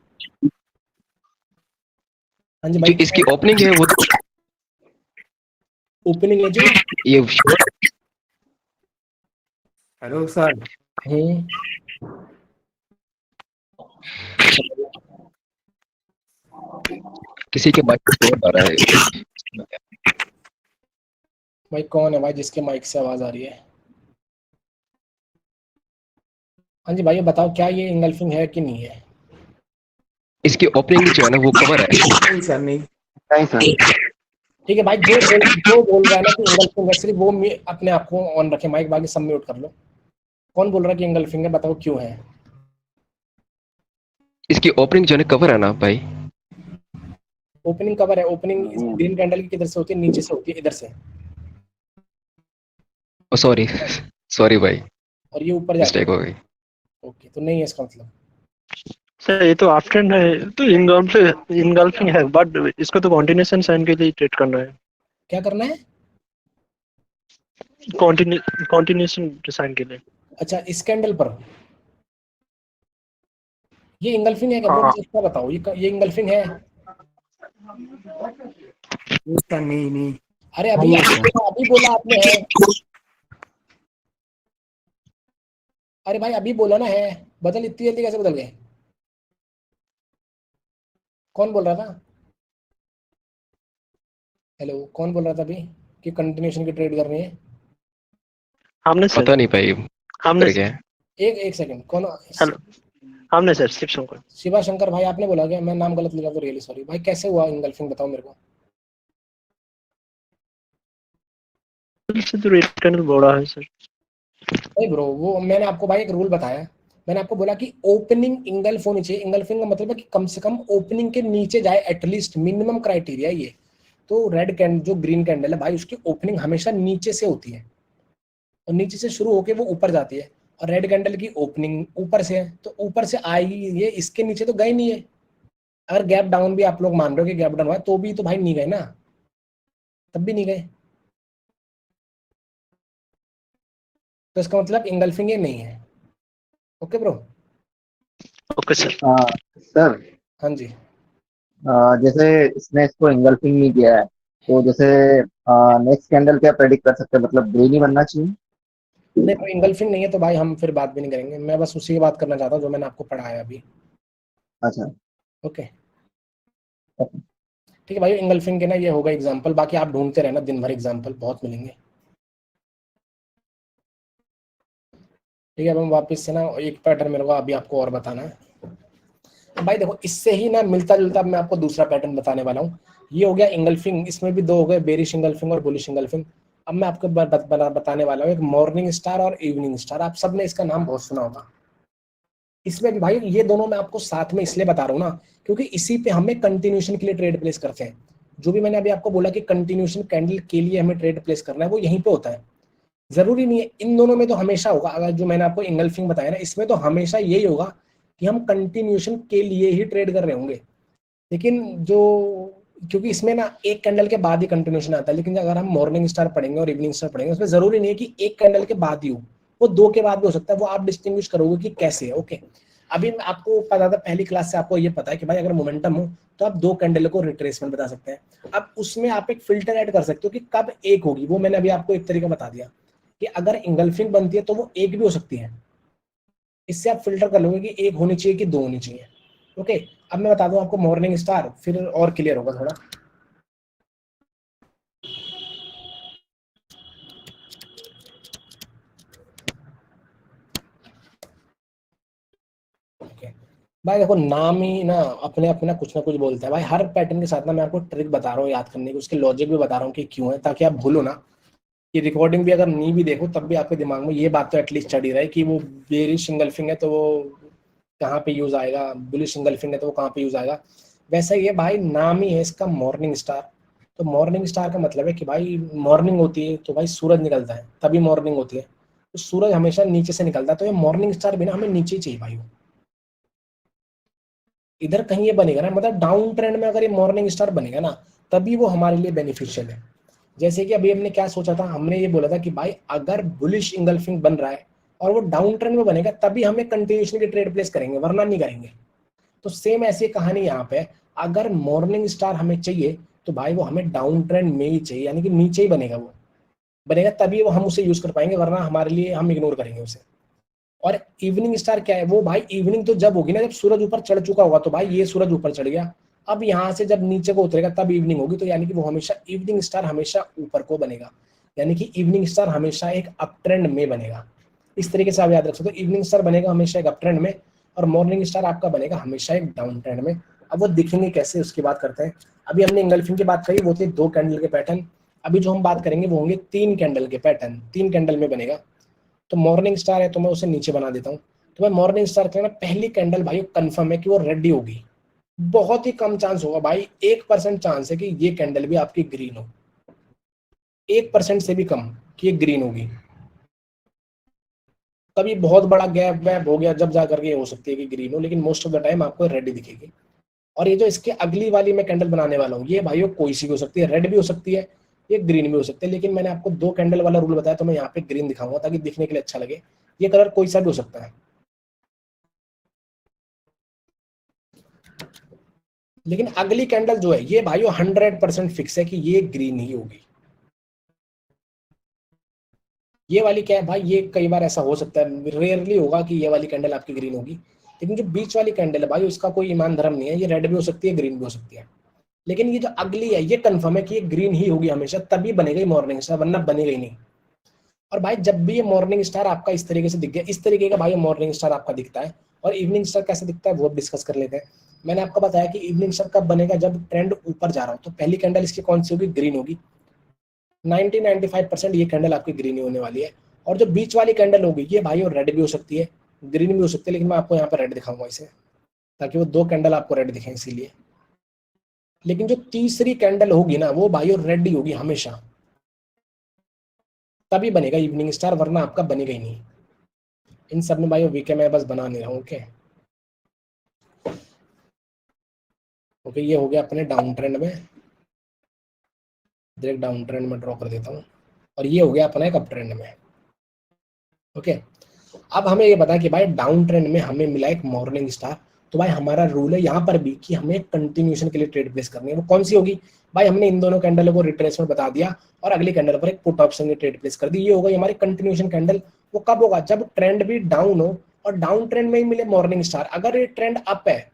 हाँ जी जो भाई, इसकी ओपनिंग है वो तो ओपनिंग है जो। ये हेलो सर। किसी के माइक से आ रहा है। भाई कौन है भाई जिसके माइक से आवाज आ रही है? हाँ जी भाई, ये बताओ क्या ये इंगल्फिंग है कि नहीं है? इसकी ओपनिंग जो है ना वो कवर है। नहीं सर, नहीं। नहीं सर। ठीक है भाई, जो बोल रहा है ना कि इंगल्फिंग है, सिर्फ वो अपने आप को ऑन रखे माइक, बाकी सब म्यूट कर लो। कौन बोल रहा है कि इंगल्फिंग है, बताओ क्यों है? इसकी ओपनिंग जो है ना कवर है ना भाई। ओपनिंग कवर है। ओपनिंग ग्रीन कैंडल की किधर से होती है? नीचे से होती है, इधर से। सॉरी सॉरी भाई, और ये ऊपर जाती मिस्टेक है। हो गई। ओके, तो नहीं है इसका मतलब। सर ये तो आफ्टर है तो इनगल्फिंग है, बट इसको तो कॉन्टिन्यूशन साइन के लिए ट्रीट करना है। क्या करना है? कॉन्टिन्यूशन साइन के लिए। अच्छा, इस कैंडल पर ये इंगल्फिंग है क्या? वो हाँ मुझे इसका बताओ, ये इंगल्फिंग है? नहीं सर, नहीं नहीं। अरे अभी अभी बोला आपने है। अरे भाई अभी बोला ना है। बदल इतनी जल्दी कैसे बदल गए? कौन बोल रहा था? हेलो, कौन बोल रहा था अभी कि कंटिन्यूशन की ट्रेड करनी है? हमने सर। पता नहीं भाई हमने कर गया। एक सेकंड, कौन? हेलो। हमने सर शिव शंकर। शिवा शंकर भाई आपने बोला क्या? मैं नाम गलत लिखा तो रियली सॉरी भाई। कैसे हुआ इंगल्फिंग, बताओ मेरे को। से तो रेड कैंडल बड़ा है सर। नहीं ब्रो, वो मैंने आपको भाई एक रूल बताया। मैंने आपको बोला कि ओपनिंग इंगल्फ होनी चाहिए। इंगल्फिंग का मतलब है कि कम से कम ओपनिंग के नीचे जाए, एटलीस्ट मिनिमम क्राइटेरिया ये। तो रेड कैंडल जो ग्रीन कैंडल है भाई, उसकी ओपनिंग हमेशा नीचे से होती है, और नीचे से शुरू होके वो ऊपर जाती है। और रेड कैंडल की ओपनिंग ऊपर से है, तो ऊपर से आएगी ये, इसके नीचे तो गई नहीं है। अगर गैप डाउन भी आप लोग मान रहे हो कि गैप डाउन हुआ है, तो भी तो भाई नहीं गए ना, तब भी नहीं गए। तो इसका मतलब इंगल्फिंग ये नहीं है। Okay bro. Okay sir. Sir, हाँ जी। जैसे इसने इसको इंगल्फिंग नहीं किया है, तो जैसे नेक्स्ट कैंडल क्या प्रेडिक्ट कर सकते हैं, मतलब ग्रीन ही बनना चाहिए। नहीं तो इंगल्फिंग नहीं है तो भाई हम फिर बात भी नहीं करेंगे। मैं बस उसी की बात करना चाहता हूँ जो मैंने आपको पढ़ाया अभी। अच्छा। ओके ठीक है भाई, इंगल्फिंग के ना ये होगा एग्जांपल, बाकी आप ढूंढते रहना दिन भर, एग्जांपल बहुत मिलेंगे। ठीक है, अब हम वापस से ना एक पैटर्न मेरे को अभी आपको और बताना है। अब भाई देखो, इससे ही ना मिलता जुलता मैं आपको दूसरा पैटर्न बताने वाला हूँ। ये हो गया इंगल्फिंग, इसमें भी दो हो गए, बेरिश इंगल्फिंग और बुलिश इंगल्फिंग। अब मैं आपको बताने वाला हूँ एक मॉर्निंग स्टार और इवनिंग स्टार। आप सबने इसका नाम बहुत सुना होगा। इसमें भी भाई ये दोनों मैं आपको साथ में इसलिए बता रहा हूँ ना, क्योंकि इसी पे हमें कंटिन्यूशन के लिए ट्रेड प्लेस करते हैं। जो भी मैंने अभी आपको बोला कि कंटिन्यूशन कैंडल के लिए हमें ट्रेड प्लेस करना है, वो यहीं पे होता है। जरूरी नहीं है इन दोनों में तो हमेशा होगा। अगर जो मैंने आपको इंगल्फिंग बताया ना, इसमें तो हमेशा यही होगा कि हम कंटिन्यूशन के लिए ही ट्रेड कर रहे होंगे। लेकिन जो, क्योंकि इसमें ना एक कैंडल के बाद ही कंटिन्यूशन आता है, लेकिन अगर हम मॉर्निंग स्टार पढ़ेंगे और इवनिंग स्टार पढ़ेंगे, उसमें जरूरी नहीं है कि एक कैंडल के बाद ही हो, वो दो के बाद भी हो सकता है। वो आप डिस्टिंग्विश करोगे कि कैसे है। ओके, अभी आपको पता था, पहली क्लास से आपको ये पता है कि भाई अगर मोमेंटम हो तो आप दो कैंडल को रिट्रेसमेंट बता सकते हैं। अब उसमें आप एक फिल्टर ऐड कर सकते हो कि कब एक होगी। वो मैंने अभी आपको एक तरीका बता दिया कि अगर इंगल्फिंग बनती है तो वो एक भी हो सकती है। इससे आप फिल्टर कर लोगे कि एक होनी चाहिए कि दो होनी चाहिए। ओके, अब मैं बता दूं आपको मॉर्निंग स्टार, फिर और क्लियर होगा थोड़ा। भाई देखो नाम ही ना अपने अपना कुछ ना कुछ बोलता है भाई। हर पैटर्न के साथ ना मैं आपको ट्रिक बता रहा हूँ याद करने की, उसके लॉजिक भी बता रहा हूँ कि क्यों है, ताकि आप भूलो ना। कि रिकॉर्डिंग भी अगर नहीं भी देखो तब भी आपके दिमाग में ये बात तो एटलीस्ट चढ़ी रहे कि वो बेरिश इंगल्फिंग है तो वो कहाँ पे यूज आएगा, बुलिश इंगल्फिंग है तो वो कहाँ पे यूज आएगा। वैसा ये भाई नाम ही है इसका मॉर्निंग स्टार। तो मॉर्निंग स्टार का मतलब है कि भाई मॉर्निंग होती है तो भाई सूरज निकलता है, तभी मॉर्निंग होती है। तो सूरज हमेशा नीचे से निकलता है, तो ये मॉर्निंग स्टार भी ना हमें नीचे ही चाहिए भाई। इधर कहीं ये बनेगा ना, मतलब डाउन ट्रेंड में अगर ये मॉर्निंग स्टार बनेगा ना तभी वो हमारे लिए बेनिफिशियल है। जैसे कि अभी हमने क्या सोचा था, हमने ये बोला था कि भाई अगर बुलिश इंगल्फिंग बन रहा है और वो डाउन ट्रेंड में बनेगा तभी हमें कंटिन्यूएशन की ट्रेड प्लेस करेंगे, वरना नहीं करेंगे। तो सेम ऐसी कहानी यहाँ पे, अगर मॉर्निंग स्टार हमें चाहिए तो भाई वो हमें डाउन ट्रेंड में ही चाहिए, यानी कि नीचे ही बनेगा, वो बनेगा तभी वो हम उसे यूज कर पाएंगे, वरना हमारे लिए हम इग्नोर करेंगे उसे। और इवनिंग स्टार क्या है, वो भाई इवनिंग तो जब होगी ना जब सूरज ऊपर चढ़ चुका होगा। तो भाई ये सूरज ऊपर चढ़ गया, अब यहाँ से जब नीचे को उतरेगा तब इवनिंग होगी। तो यानी कि वो हमेशा इवनिंग स्टार हमेशा ऊपर को बनेगा, यानी कि इवनिंग स्टार हमेशा एक अप ट्रेंड में बनेगा। इस तरीके से आप याद रख सकते हो, इवनिंग स्टार बनेगा हमेशा एक अप ट्रेंड में और मॉर्निंग स्टार आपका बनेगा हमेशा एक डाउन ट्रेंड में। अब वो दिखेंगे कैसे उसकी बात करते हैं। अभी हमने इंगल्फिंग की बात करी, वो थे 2 कैंडल के पैटर्न। अभी जो हम बात करेंगे वो होंगे 3 कैंडल के पैटर्न, 3 कैंडल में बनेगा। तो मॉर्निंग स्टार है तो मैं उसे नीचे बना देता हूँ। तो मैं मॉर्निंग स्टार के ना पहली कैंडल भाई कंफर्म है कि वो रेडी होगी। बहुत ही कम चांस होगा भाई, 1% चांस है कि ये कैंडल भी आपकी ग्रीन हो, 1% से भी कम कि ये ग्रीन होगी। कभी बहुत बड़ा गैप वैप हो गया जब जा करके हो सकती है कि ग्रीन हो, लेकिन मोस्ट ऑफ द टाइम आपको रेड दिखेगी। और ये जो इसके अगली वाली मैं कैंडल बनाने वाला हूँ, ये भाइयों कोई सी भी हो सकती है, रेड भी हो सकती है, ये ग्रीन भी हो सकती है। लेकिन मैंने आपको 2 कैंडल वाला रूल बताया तो मैं यहाँ पे ग्रीन दिखाऊंगा ताकि दिखने के लिए अच्छा लगे। ये कलर कोई सा भी हो सकता है, लेकिन अगली कैंडल जो है ये भाइयों 100% फिक्स है कि ये ग्रीन ही होगी। ये वाली क्या है भाई, ये कई बार ऐसा हो सकता है, रेयरली होगा कि ये वाली कैंडल आपकी ग्रीन होगी। लेकिन जो बीच वाली कैंडल है भाई उसका कोई ईमान धर्म नहीं है, ये रेड भी हो सकती है ग्रीन भी हो सकती है। लेकिन ये जो अगली है ये कंफर्म है कि ये ग्रीन ही होगी हमेशा, तभी बनेगा मॉर्निंग स्टार, वरना बनेगा ही नहीं। और भाई जब भी ये मॉर्निंग स्टार आपका इस तरीके से दिख गया, इस तरीके का भाई मॉर्निंग स्टार आपका दिखता है। और इवनिंग स्टार कैसे दिखता है वो डिस्कस कर लेते हैं। मैंने आपको बताया कि इवनिंग स्टार कब बनेगा, जब ट्रेंड ऊपर जा रहा हो। तो पहली कैंडल इसकी कौन सी होगी, ग्रीन होगी। 90-95% ये कैंडल आपकी ग्रीन ही होने वाली है। और जो बीच वाली कैंडल होगी ये भाई और रेड भी हो सकती है, ग्रीन भी हो सकती है, लेकिन मैं आपको यहाँ पर रेड दिखाऊंगा इसे, ताकि वो 2 कैंडल आपको रेड दिखें इसीलिए। लेकिन जो तीसरी कैंडल होगी ना वो भाई और रेड ही होगी हमेशा, तभी बनेगा इवनिंग स्टार, वरना आपका बनेगा ही नहीं। इन सब में भाई वीके मैं बस बना नहीं रहा हूँ। ओके ओके, ये हो गया अपने डाउन ट्रेंड में, डायरेक्ट डाउन ट्रेंड में ड्रॉ कर देता हूँ। और ये हो गया अपना एक अप ट्रेंड में। ओके, अब हमें ये पता है कि भाई डाउन ट्रेंड में हमें मिला एक मॉर्निंग स्टार। तो भाई हमारा रूल है यहाँ पर भी कि हमें कंटिन्यूएशन के लिए ट्रेड प्लेस करनी है। वो कौन सी होगी भाई, हमने इन दोनों कैंडलों को रिट्रेसमेंट बता दिया और अगली कैंडल पर एक पुट ऑप्शन की ट्रेड प्लेस कर दी। ये होगा हमारी कंटिन्यूएशन कैंडल। वो कब होगा, जब ट्रेंड भी डाउन हो और डाउन ट्रेंड में ही मिले मॉर्निंग स्टार। अगर ये ट्रेंड अप है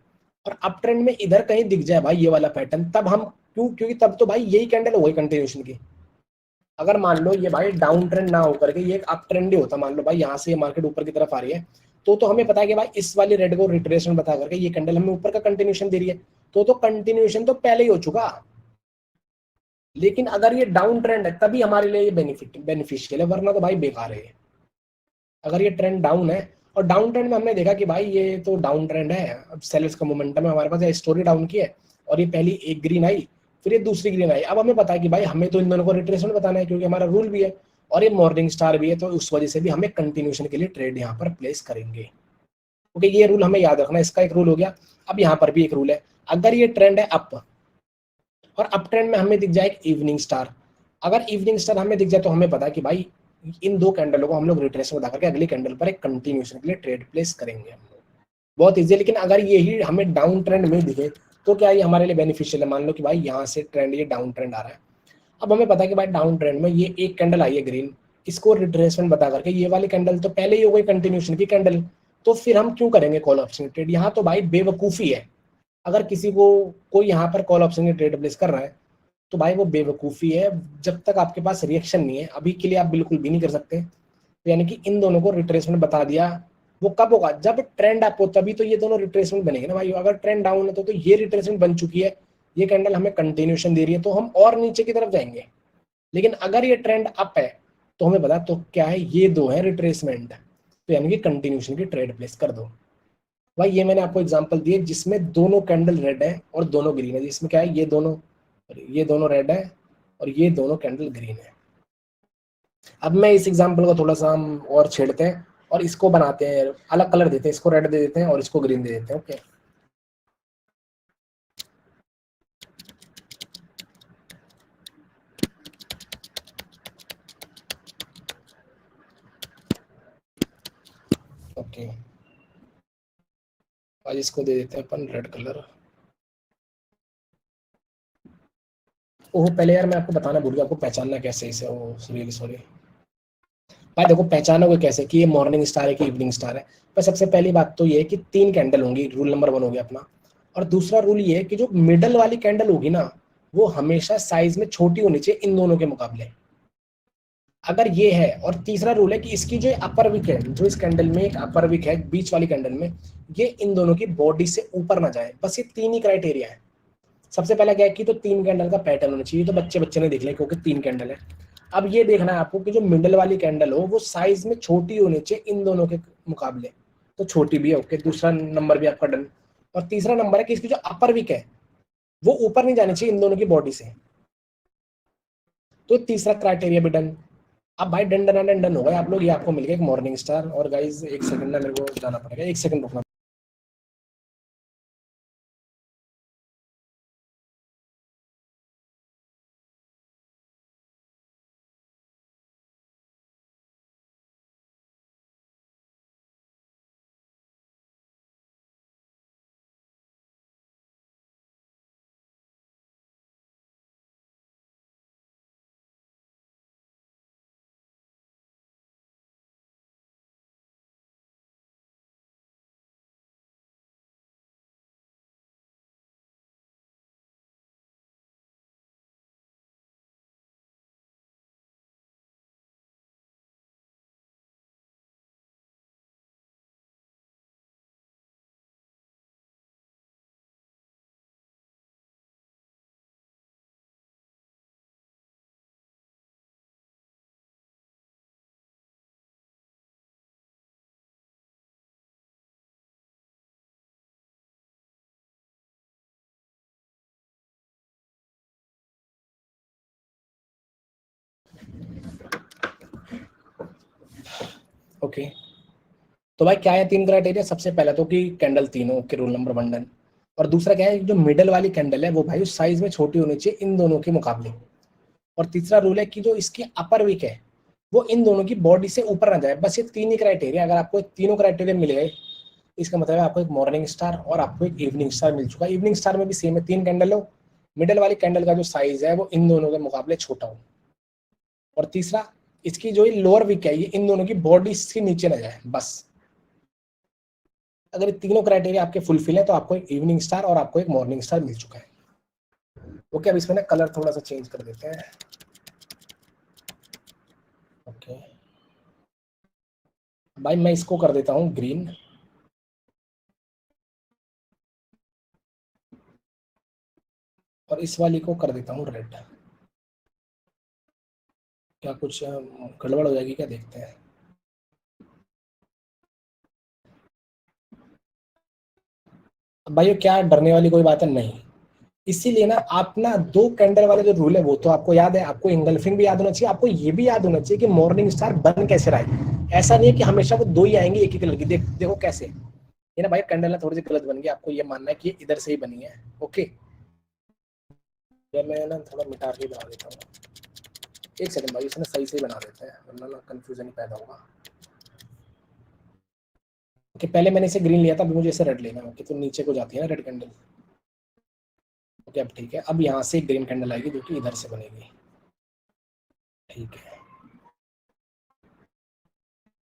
और अप ट्रेंड में इधर कहीं दिख जाए भाई ये वाला पैटर्न, तब हम क्योंकि तब तो भाई यही कैंडल हो गई कंटिन्यूएशन की। अगर मान लो ये भाई डाउन ट्रेंड ना होकर के ये एक अप ट्रेंड ही होता, मान लो भाई यहाँ से ये मार्केट ऊपर की तरफ आ रही है, तो हमें पता है कि भाई इस वाली रेड को रिट्रेसमेंट बता करके ये कैंडल हमें ऊपर का कंटिन्यूएशन दे रही है। तो कंटिन्यूएशन तो पहले ही हो चुका। लेकिन अगर ये डाउन ट्रेंड है तभी हमारे लिए ये बेनिफिशियल है, वरना तो भाई बेकार है। अगर ये ट्रेंड डाउन है और डाउन ट्रेंड में हमने देखा कि भाई ये तो डाउन ट्रेंड है, अब सेलर्स का मोमेंटम है हमारे पास, स्टोरी डाउन की है और ये पहली एक ग्रीन आई फिर ये दूसरी ग्रीन आई। अब हमें पता है कि भाई हमें तो इन दोनों को रिट्रेसमेंट बताना है क्योंकि हमारा रूल भी है और ये मॉर्निंग स्टार भी है, तो उस वजह से भी हमें कंटिन्यूएशन के लिए ट्रेड यहाँ पर प्लेस करेंगे। ओके, ये रूल हमें याद रखना, इसका एक रूल हो गया। अब यहाँ पर भी एक रूल है, अगर ये ट्रेंड है अप और अप ट्रेंड में हमें दिख जाए एक इवनिंग स्टार, अगर इवनिंग स्टार हमें दिख जाए तो हमें पता है कि भाई इन 2 कैंडलों को हम लोग रिट्रेसमेंट बता करके अगली कैंडल पर एक कंटिन्यूएशन के लिए ट्रेड प्लेस करेंगे हम लोग। बहुत ईजी है। लेकिन अगर यही हमें डाउन ट्रेंड में दिखे तो क्या ये हमारे लिए बेनिफिशियल है। मान लो कि भाई यहाँ से ट्रेंड ये डाउन ट्रेंड आ रहा है, अब हमें पता है कि भाई डाउन ट्रेंड में ये एक कैंडल आई है ग्रीन, इसको रिट्रेसमेंट बता करके ये वाली कैंडल तो पहले ही हो गई कंटिन्यूएशन की कैंडल, तो फिर हम क्यों करेंगे कॉल ऑप्शन ट्रेड। यहाँ तो भाई बेवकूफ़ी है। अगर किसी को कोई यहाँ पर कॉल ऑप्शन की ट्रेड प्लेस कर रहा है तो भाई वो बेवकूफ़ी है। जब तक आपके पास रिएक्शन नहीं है, अभी के लिए आप बिल्कुल भी नहीं कर सकते। तो यानी कि इन दोनों को रिट्रेसमेंट बता दिया, वो कब होगा, जब ट्रेंड अप हो, तभी तो ये दोनों रिट्रेसमेंट बनेंगे ना भाई। अगर ट्रेंड डाउन है तो ये रिट्रेसमेंट बन चुकी है, ये कैंडल हमें कंटिन्यूएशन दे रही है, तो हम और नीचे की तरफ जाएंगे। लेकिन अगर ये ट्रेंड अप है तो हमें बता तो क्या है, ये दो है रिट्रेसमेंट, तो यानी कि कंटिन्यूएशन की ट्रेड प्लेस कर दो भाई। ये मैंने आपको एग्जांपल दिए जिसमें दोनों कैंडल रेड है और दोनों ग्रीन है, जिसमें क्या है, ये दोनों रेड है और ये दोनों कैंडल ग्रीन है। अब मैं इस एग्जांपल को थोड़ा सा हम और छेड़ते हैं और इसको बनाते हैं, अलग कलर देते हैं, इसको रेड दे देते हैं और इसको ग्रीन दे देते हैं। ओके, ओके, आज इसको दे देते हैं अपन रेड कलर। ओह पहले यार मैं आपको बताना भूल गया, आपको पहचानना कैसे इसे, ओ रियली सॉरी भाई। देखो पहचानोगे कैसे कि ये मॉर्निंग स्टार है कि इवनिंग स्टार है। पर सबसे पहली बात तो ये है कि 3 कैंडल होंगी, रूल नंबर 1 हो गया अपना। और दूसरा रूल ये है कि जो मिडल वाली कैंडल होगी ना, वो हमेशा साइज में छोटी होनी चाहिए इन दोनों के मुकाबले, अगर ये है। और तीसरा रूल है कि इसकी जो अपर विक है, जो इस कैंडल में एक अपर विक है बीच वाली कैंडल में, ये इन दोनों की बॉडी से ऊपर ना जाए। बस ये 3 ही क्राइटेरिया है। सबसे पहला क्या है कि तो 3 कैंडल का पैटर्न होना चाहिए, तो बच्चे ने देख लिया क्योंकि 3 कैंडल है। अब ये देखना है आपको कि जो मिडल वाली कैंडल हो वो साइज में छोटी होनी चाहिए इन दोनों के मुकाबले, तो छोटी भी है। ओके, दूसरा नंबर भी आपका डन। और तीसरा नंबर है कि इसकी जो अपर विक है वो ऊपर नहीं जानी चाहिए इन दोनों की बॉडी से, तो तीसरा क्राइटेरिया भी डन। अब भाई डन डन डन डन हो गए आप लोग, ये आपको मिल गया एक मॉर्निंग स्टार। और गाइज 1 सेकंड ना, मेरे को जाना पड़ेगा, 1 सेकंड रुकना। ओके, तो भाई क्या है 3 क्राइटेरिया। सबसे पहला तो कि कैंडल तीनों के, रूल नंबर 1 डन। और दूसरा क्या है, जो मिडल वाली कैंडल है वो भाई साइज में छोटी होनी चाहिए इन दोनों के मुकाबले। और तीसरा रूल है कि जो इसकी अपर विक है वो इन दोनों की बॉडी से ऊपर ना जाए। बस ये 3 ही क्राइटेरिया, अगर आपको तीनों क्राइटेरिया मिल गए, इसका मतलब है आपको एक मॉर्निंग स्टार और आपको एक इवनिंग स्टार मिल चुका है। इवनिंग स्टार में भी सेम है, 3 कैंडल हो, मिडल वाली कैंडल का जो साइज है वो इन दोनों के मुकाबले छोटा हो। और तीसरा, इसकी जो लोअर विक है ये इन दोनों की बॉडी से नीचे ना जाए। बस अगर ये तीनों क्राइटेरिया आपके फुलफिल है तो आपको एक इवनिंग स्टार और आपको एक मॉर्निंग स्टार मिल चुका है। ओके, अब इसमें ना कलर थोड़ा सा चेंज कर देते हैं। ओके भाई मैं इसको कर देता हूँ ग्रीन, और इस वाली को कर देता हूँ रेड। क्या कुछ गड़बड़ हो जाएगी क्या, देखते हैं। भाई क्या डरने वाली कोई बात है नहीं। इसीलिए ना आप ना 2 कैंडल वाले जो रूल है वो तो आपको याद है, आपको इंगल्फिंग भी याद होना चाहिए, आपको ये भी याद होना चाहिए कि मॉर्निंग स्टार बन कैसे रहा है। ऐसा नहीं है कि हमेशा वो 2 ही आएंगे एक ही कलर की। देखो कैसे ये ना भाई कैंडल ना थोड़ी सी गलत बन गई, आपको ये मानना है कि ये इधर से ही बनी है। ओके, मैं ना थोड़ा मिटा के बना देता हूँ। 1 सेकंड भाई, इसमें सही से बना देते हैं वरना ना कंफ्यूजन ही पैदा होगा। ओके, पहले मैंने इसे ग्रीन लिया था, अभी मुझे इसे रेड लेना है। ओके, तो नीचे को जाती है ना रेड कैंडल। ओके अब ठीक है, अब यहाँ से ग्रीन कैंडल आएगी जो कि इधर से बनेगी। ठीक है,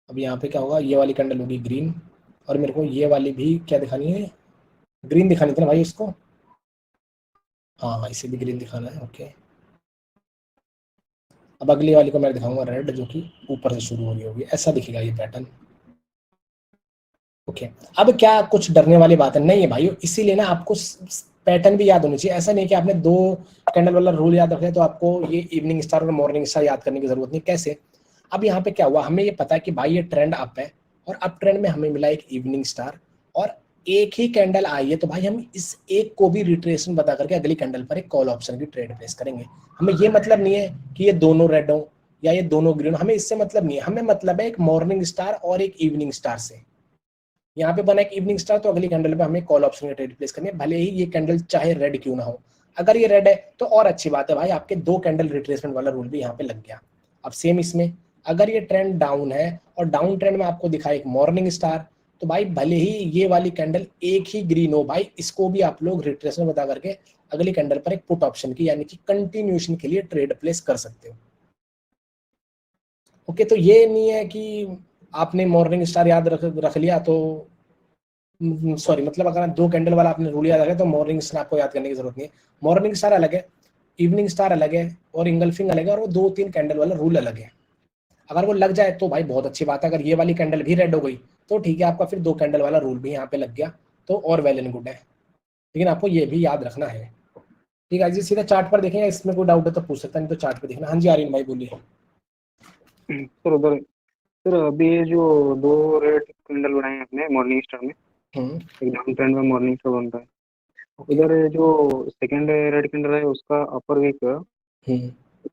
अब यहाँ पे क्या होगा, ये वाली कैंडल होगी ग्रीन, और मेरे को ये वाली भी क्या दिखानी है, ग्रीन दिखानी थी ना भाई इसको। हाँ इसे भी ग्रीन दिखाना है। ओके, अब अगली वाली को मैं दिखाऊंगा रेड, जो कि ऊपर से शुरू हो रही होगी। ऐसा दिखेगा ये पैटर्न। ओके, अब क्या कुछ डरने वाली बात है? नहीं है भाई, इसीलिए ना आपको पैटर्न भी याद होनी चाहिए। ऐसा नहीं है कि आपने 2 कैंडल वाला रूल याद रखे तो आपको ये इवनिंग स्टार और मॉर्निंग स्टार याद करने की जरूरत नहीं। कैसे? अब यहाँ पे क्या हुआ, हमें ये पता है कि भाई ये ट्रेंड अप है और अप ट्रेंड में हमें मिला एक इवनिंग स्टार और एक ही कैंडल आई है, तो भाई हम इस एक को भी रिट्रेसमेंट बता करके अगली कैंडल पर एक कॉल ऑप्शन की ट्रेड प्लेस करेंगे। हमें ये मतलब नहीं है कि ये दोनों रेड हो या ये दोनों ग्रीन, हमें इससे मतलब नहीं है। हमें मतलब है एक मॉर्निंग स्टार और एक इवनिंग स्टार से। यहाँ पे बना एक इवनिंग स्टार, तो अगली कैंडल पे हमें कॉल ऑप्शन की ट्रेड प्लेस करनी है, भले ही ये कैंडल चाहे रेड क्यों ना हो। अगर ये रेड है तो और अच्छी बात है भाई, आपके 2 कैंडल रिट्रेसमेंट वाला रूल भी यहाँ पे लग गया। अब सेम इसमें अगर ये ट्रेंड डाउन है और डाउन ट्रेंड में आपको दिखा एक मॉर्निंग स्टार, तो भाई भले ही ये वाली कैंडल एक ही ग्रीन हो, भाई इसको भी आप लोग रिट्रेसमेंट बता करके अगली कैंडल पर एक पुट ऑप्शन की यानी कि कंटिन्यूएशन के लिए ट्रेड प्लेस कर सकते हो। ओके, तो ये नहीं है कि आपने मॉर्निंग स्टार याद रख लिया तो सॉरी, मतलब अगर 2 कैंडल वाला आपने रूल याद रखा तो मॉर्निंग स्टार आपको याद करने की जरूरत नहीं है। मॉर्निंग स्टार अलग है, इवनिंग स्टार अलग है और इंगल्फिंग अलग है, और वो 2-3 कैंडल वाला रूल अलग है। अगर वो लग जाए तो भाई बहुत अच्छी बात है। अगर ये वाली कैंडल भी रेड हो गई तो ठीक है, आपका फिर 2 कैंडल वाला रूल भी यहाँ पे लग गया तो और वेल एंड गुड है, लेकिन आपको ये भी याद रखना है। ठीक है जी, सीधा चार्ट पर देखें, इसमें कोई डाउट है तो पूछ सकता है, नहीं तो चार्ट पर देखना। हाँ जी आर्यन भाई बोलिए। सर उधर सर अभी ये जो 2 रेड कैंडल बनाए हैं आपने मॉर्निंग स्टार में, एक डाउन ट्रेंड में मॉर्निंग स्टार बन रहा है। इधर जो सेकंड रेड कैंडल है उसका अपर वीक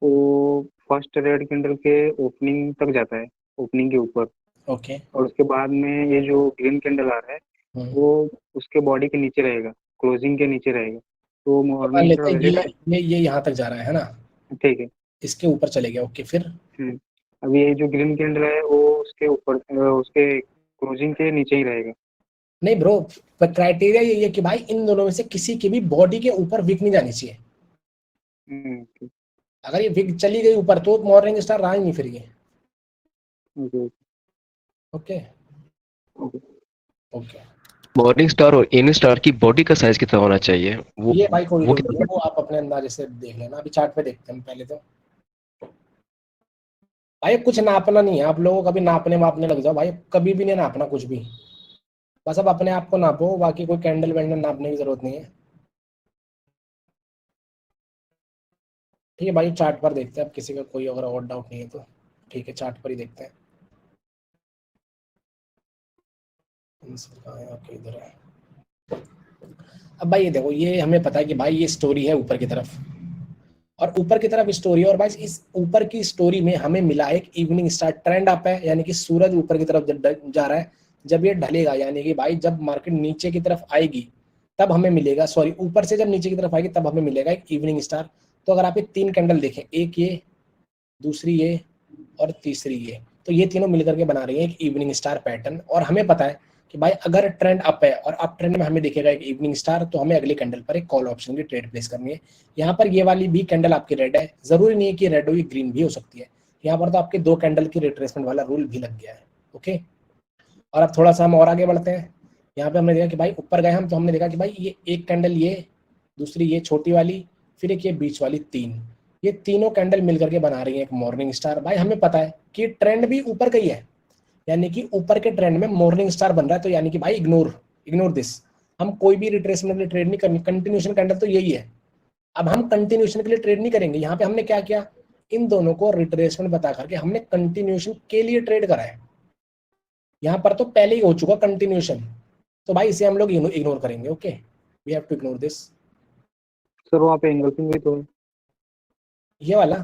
वो फर्स्ट रेड कैंडल के ओपनिंग तक जाता है, ओपनिंग के ऊपर। ओके, और उसके बाद में ये जो ग्रीन कैंडल आ रहा है वो उसके बॉडी के नीचे रहेगा, क्लोजिंग के नीचे रहेगा। तो मान मॉर्निंग लेते स्टार हैं वैलिड ये यहाँ तक जा रहा है ना, ठीक है। इसके ऊपर चले गया। ओके, फिर अभी ये जो ग्रीन कैंडल है वो उसके ऊपर उसके क्लोजिंग के नीचे ही रहेगा। नहीं ब्रो, पर क्राइटेरिया यही है कि भाई इन दोनों में से किसी की भी बॉडी के ऊपर विक नहीं जानी चाहिए। ठीक। अगर ये विक चली गई ऊपर तो मॉर्निंग स्टार रहा ही नहीं फिर ये। Okay okay okay. Okay, morning star और इवनिंग स्टार की बॉडी का साइज कितना होना चाहिए वो ये भाई कोई वो रूल नहीं है, कितना? वो आप अपने अंदाजे से देख लेना। अभी चार्ट पे देखते हैं पहले तो। भाई कुछ नापना नहीं है, आप लोगों को कभी नापने वापने लग जाओ भाई, कभी भी नहीं नापना कुछ भी। बस अब अपने आप को नापो, बाकी कोई कैंडल वैंडल नापने की जरूरत नहीं है। ठीक है भाई, चार्ट पर देखते हैं, अब किसी का कोई अगर और डाउट नहीं है तो ठीक है, चार्ट पर ही देखते हैं। ओके, इधर है। अब भाई ये देखो, ये हमें पता है कि भाई ये स्टोरी है ऊपर की तरफ, और ऊपर की तरफ स्टोरी है, और भाई इस ऊपर की स्टोरी में हमें मिला एक इवनिंग स्टार, ट्रेंड अप है, यानी कि सूरज ऊपर की तरफ जब जा रहा है। जब ये ढलेगा यानी कि भाई जब मार्केट नीचे की तरफ आएगी तब हमें मिलेगा, सॉरी ऊपर से जब नीचे की तरफ आएगी तब हमें मिलेगा एक इवनिंग स्टार। तो अगर आप ये 3 कैंडल देखें, एक ये, दूसरी ये और तीसरी ये, तो ये तीनों मिलकर के बना रही है एक इवनिंग स्टार पैटर्न। और हमें पता है कि भाई अगर ट्रेंड अप है और अप ट्रेंड में हमें दिखेगा एक इवनिंग स्टार, तो हमें अगली कैंडल पर एक कॉल ऑप्शन की ट्रेड प्लेस करनी है। यहाँ पर ये वाली भी कैंडल आपकी रेड है, जरूरी नहीं है कि रेड हो, ये ग्रीन भी हो सकती है। यहाँ पर तो आपके 2 कैंडल की रिट्रेसमेंट वाला रूल भी लग गया है। ओके, और अब थोड़ा सा हम और आगे बढ़ते हैं। यहाँ पे हमने देखा कि भाई ऊपर गए हम, तो हमने देखा कि भाई ये एक कैंडल, ये दूसरी ये छोटी वाली, फिर एक ये बीच वाली, 3, ये तीनों कैंडल मिलकर के बना रही है एक मॉर्निंग स्टार। भाई हमें पता है कि ट्रेंड भी ऊपर का ही है, यानी कि ऊपर के ट्रेंड में मॉर्निंग स्टार बन रहा है, तो यानी कि भाई इग्नोर दिस। हम कोई भी रिट्रेसमेंट के लिए ट्रेड नहीं करनी, कंटिन्यूएशन कैंडल तो यही है। अब हम कंटिन्यूएशन के लिए ट्रेड नहीं करेंगे। यहाँ पे हमने क्या किया, इन दोनों को रिट्रेसमेंट बता करके हमने कंटिन्यूएशन के लिए ट्रेड करा है। यहाँ पर तो पहले ही हो चुका कंटिन्यूएशन, तो भाई इसे हम लोग इग्नोर करेंगे। Okay, we have to ignore this. Sir वहाँ पे एंगल्फिंग भी तो है, ये वाला,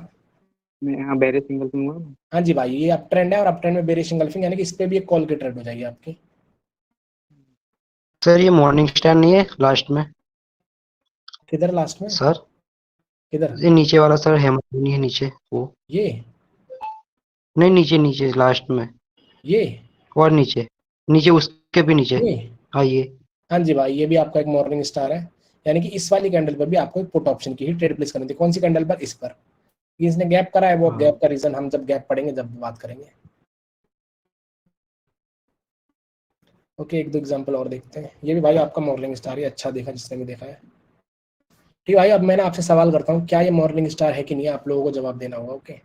मैं यहाँ बेरिश एंगल्फिंग हुआ ना। हाँ जी भाई, ये अप ट्रेंड है और अप ट्रेंड में बेरिश एंगल्फिंग, यानी कि इस पे भी एक कॉल की ट्रेड हो जाएगी आपकी। सर ये मॉर्निंग स्टार नहीं है लास्ट में? किधर लास्ट में, सर किधर? ये नीचे वाला सर, हेमंत है नीचे वो, ये नहीं नीचे नीचे लास्ट में, ये और नीचे नीचे उसके भी नीचे। ये हाँ ये, हाँ जी भाई, ये भी आपका एक मॉर्निंग स्टार है, यानी कि इस वाली कैंडल पर भी आपको एक पुट ऑप्शन की ही ट्रेड प्लेस करनी थी। कौन सी कैंडल पर? इस पर। ये इसने गैप करा है, वो हाँ। गैप का रीजन हम जब गैप पढ़ेंगे जब बात करेंगे। ओके, एक दो एग्जांपल और देखते हैं। ये भी भाई आपका मॉर्निंग स्टार है, अच्छा देखा जिसने भी देखा है। ठीक भाई, अब मैं ना आपसे सवाल करता हूँ, क्या ये मॉर्निंग स्टार है कि नहीं, आप लोगों को जवाब देना होगा। ओके,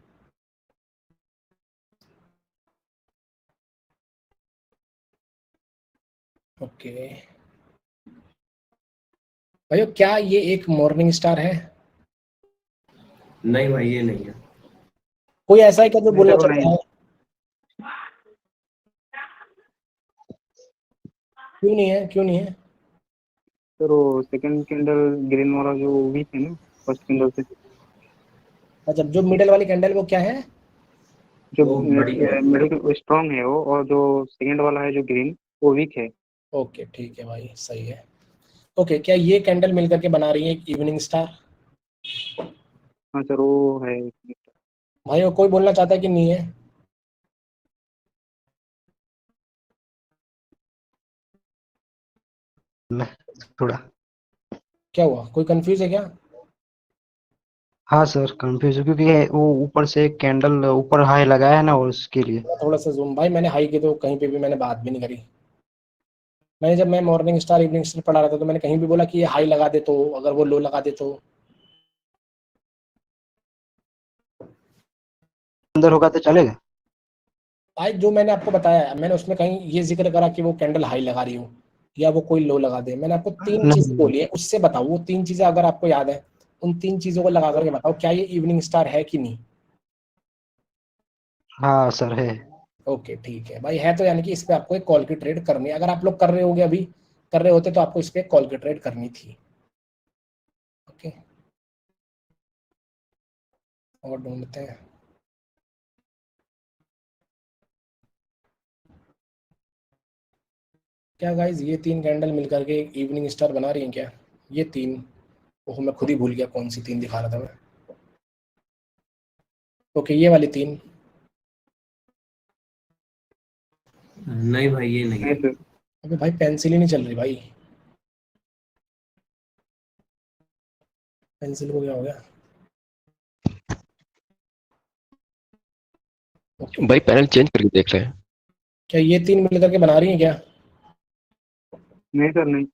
ओके भाइयों, क्या ये एक मॉर्निंग स्टार है? नहीं भाई ये नहीं है। कोई ऐसा है क्या जो बोलना मेरे को चाहता नहीं। है? क्यों नहीं है, क्यों नहीं है? सर वो सेकंड कैंडल ग्रीन वाला जो वीक है ना फर्स्ट कैंडल से, अच्छा, जो मिडिल वाली कैंडल वो क्या है? जो वो बड़ी है। मिडिल स्ट्रांग है वो, और जो सेकंड वाला है जो ग्रीन वो वीक है। ओके ठीक है भाई, सही है। ओके, क्या ये कैंडल मिलकर के बना रही है एक इवनिंग स्टार? हाँ सर वो है। भाइयों, कोई बोलना चाहता है कि नहीं है? मैं थोड़ा, क्या हुआ, कोई कंफ्यूज है क्या? हाँ सर कंफ्यूज क्योंकि वो ऊपर से एक कैंडल ऊपर हाई लगाया है ना, और उसके लिए। थोड़ा सा जूम भाई, मैंने हाई की तो कहीं पे भी मैंने बात भी नहीं करी। मैंने जब मैं मॉर्निंग स्टार इवनिंग स्टार पढ़ा रहा था तो मैंने कहीं भी बोला कि ये हाई लगा दे तो, अगर वो लो लगा दे तो। अंदर होगा तो चलेगा। भाई जो मैंने आपको बताया, मैंने उसमें कहीं ये जिक्र करा कि वो कैंडल हाई लगा रही हो या वो कोई लो लगा दे? मैंने आपको तीन चीजें नहीं, बोली है, उससे बताओ वो तीन चीजें अगर आपको याद है, उन तीन चीजों को लगा करके बताओ क्या ये इवनिंग स्टार है कि नहीं। हाँ सर है। ओके ठीक है भाई, है तो यानी कि इस पे आपको एक कॉल की ट्रेड करनी है। अगर आप लोग कर रहे होगे, अभी कर रहे होते तो आपको इस पे कॉल की ट्रेड करनी थी। ओके, और ढूंढते हैं। क्या गाइज ये तीन कैंडल मिलकर के इवनिंग स्टार बना रही हैं क्या? ये तीन, ओह मैं खुद ही भूल गया कौन सी तीन दिखा रहा था मैं। ओके, ये वाली तीन। नहीं भाई ये नहीं नहीं है। सर। अबे भाई पेंसिल ही नहीं चल रही भाई, पेंसिल को क्या हो गया? ओके, भाई पैनल चेंज करके देख ले। क्या ये तीन मिलकर के बना रही हैं क्या? नहीं सर नहीं।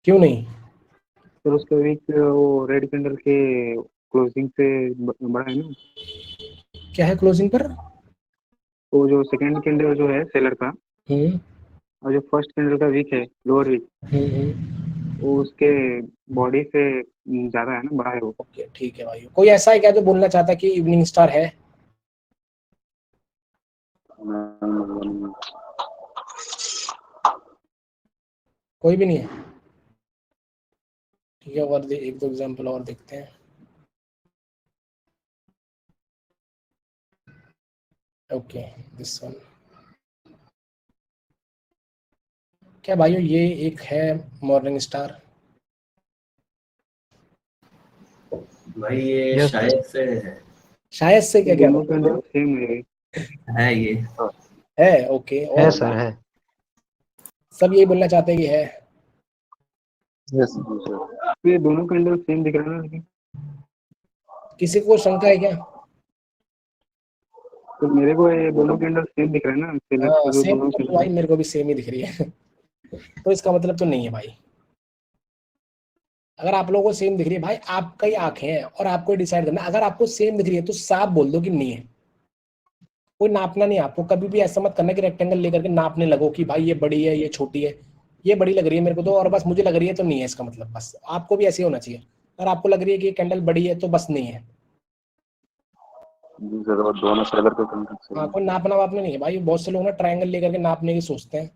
क्यों नहीं? सर उसका वीक वो रेड कैंडल के क्लोजिंग से बड़ा है ना। क्या है क्लोजिंग पर? वो जो सेकंड कैंडल जो है सेलर का, हम्म और जो फर्स्ट कैंडल का वीक है लोअर वीक, वो उसके बॉडी से ज्यादा है ना, बड़ा है वो। ओके ठीक है भाई, कोई ऐसा है क्या जो बोलना चाहता है कि इवनिंग स्टार है? कोई भी नहीं है? ठीक है, और एक दो एग्जांपल और देखते हैं। Okay, this one. क्या भाइयों ये एक है मॉर्निंग स्टार? भाई ये यस शायद से है। शायद से क्या क्या दोनों कैंडल सेम है ये। है? ओके, है और सर है। सब यही बोलना चाहते हैं कि है। यस ये दोनों कैंडल सेम दिख रहा है ना, लेकिन किसी को शंका है क्या? तो मेरे को ये दोनों कैंडल सेम दिख रहा है ना, सेलर हाँ का जो सेम, दोनों तो कैंडल भाई है। मेरे को भी सेम ही दिख रही है तो इसका मतलब तो नहीं है भाई। अगर आप लोगों को सेम दिख रही है भाई, आपका ही आंखें हैं और आपको डिसाइड करना है। अगर आपको सेम दिख रही है तो साफ बोल दो कि नहीं है। कोई नापना नहीं, आपको कभी भी ऐसा मत करना कि रेक्टेंगल लेकर के नापने लगो कि भाई ये बड़ी है ये छोटी है, ये बड़ी लग रही है मेरे को तो, और बस मुझे लग रही है तो नहीं है इसका मतलब। बस आपको भी ऐसे ही होना चाहिए, अगर आपको लग रही है कि ये कैंडल बड़ी है तो बस नहीं है। जी सर, और दोनों सेलर के कंट्री हाँ, कोई नापना वापना नहीं है भाई। बहुत से लोग ना ट्रायंगल लेकर के नापने की सोचते हैं,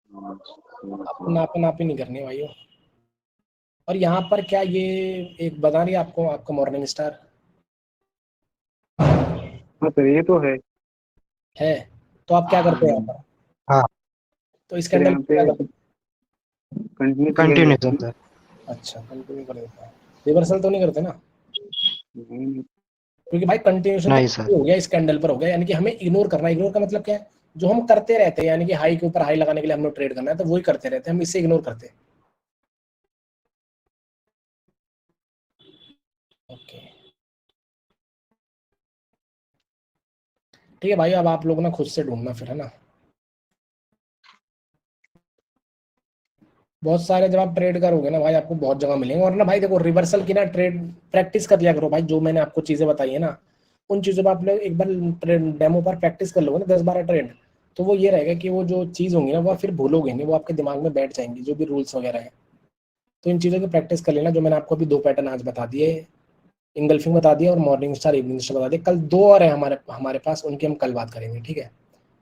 आपको नापा नापी नहीं करनी है भाई। और यहाँ पर क्या ये एक बता रही है आपको आपका मॉर्निंग स्टार हाँ सर ये तो है? तो आप क्या करते हैं यहाँ पर? हाँ तो इस सर कैंडल यहाँ पे क्या पे करते कंटिन्यू कर देते कंटिन्यूशन हैं। सर। हैं? अच्छा, कंटिन्यू कर देते हैं, रिवर्सल तो नहीं करते ना? नहीं, क्योंकि भाई कंटिन्यूशन नहीं तो सर। हो गया इस कैंडल पर हो गया, यानी कि हमें इग्नोर करना है। इग्नोर का मतलब क्या है? जो हम करते रहते हैं, यानी कि हाई के ऊपर हाई लगाने के लिए हम लोग ट्रेड करना है तो वही करते रहते हैं, हम इसे इग्नोर करते हैं। ओके ठीक है भाई, अब आप लोग ना खुद से ढूंढना फिर, है ना। बहुत सारे जब आप ट्रेड करोगे ना भाई, आपको बहुत जगह मिलेंगे। और ना भाई देखो, रिवर्सल की ना ट्रेड प्रैक्टिस कर लिया करो भाई। जो मैंने आपको चीजें बताई है ना, उन चीजों पर आप लोग एक बार डेमो पर प्रैक्टिस कर लोगे ना 10-12 ट्रेड, तो वो ये रहेगा कि वो जो चीज़ होंगी ना वो आप फिर भूलोगे नहीं, वो आपके दिमाग में बैठ जाएंगी, जो भी रूल्स वगैरह हैं। तो इन चीज़ों की प्रैक्टिस कर लेना, जो मैंने आपको अभी 2 पैटर्न आज बता दिए, इंगल्फिंग बता दिया और मॉर्निंग स्टार, इवनिंग स्टार बता दिया। कल 2 और हैं हमारे पास, उनकी हम कल बात करेंगे, ठीक है।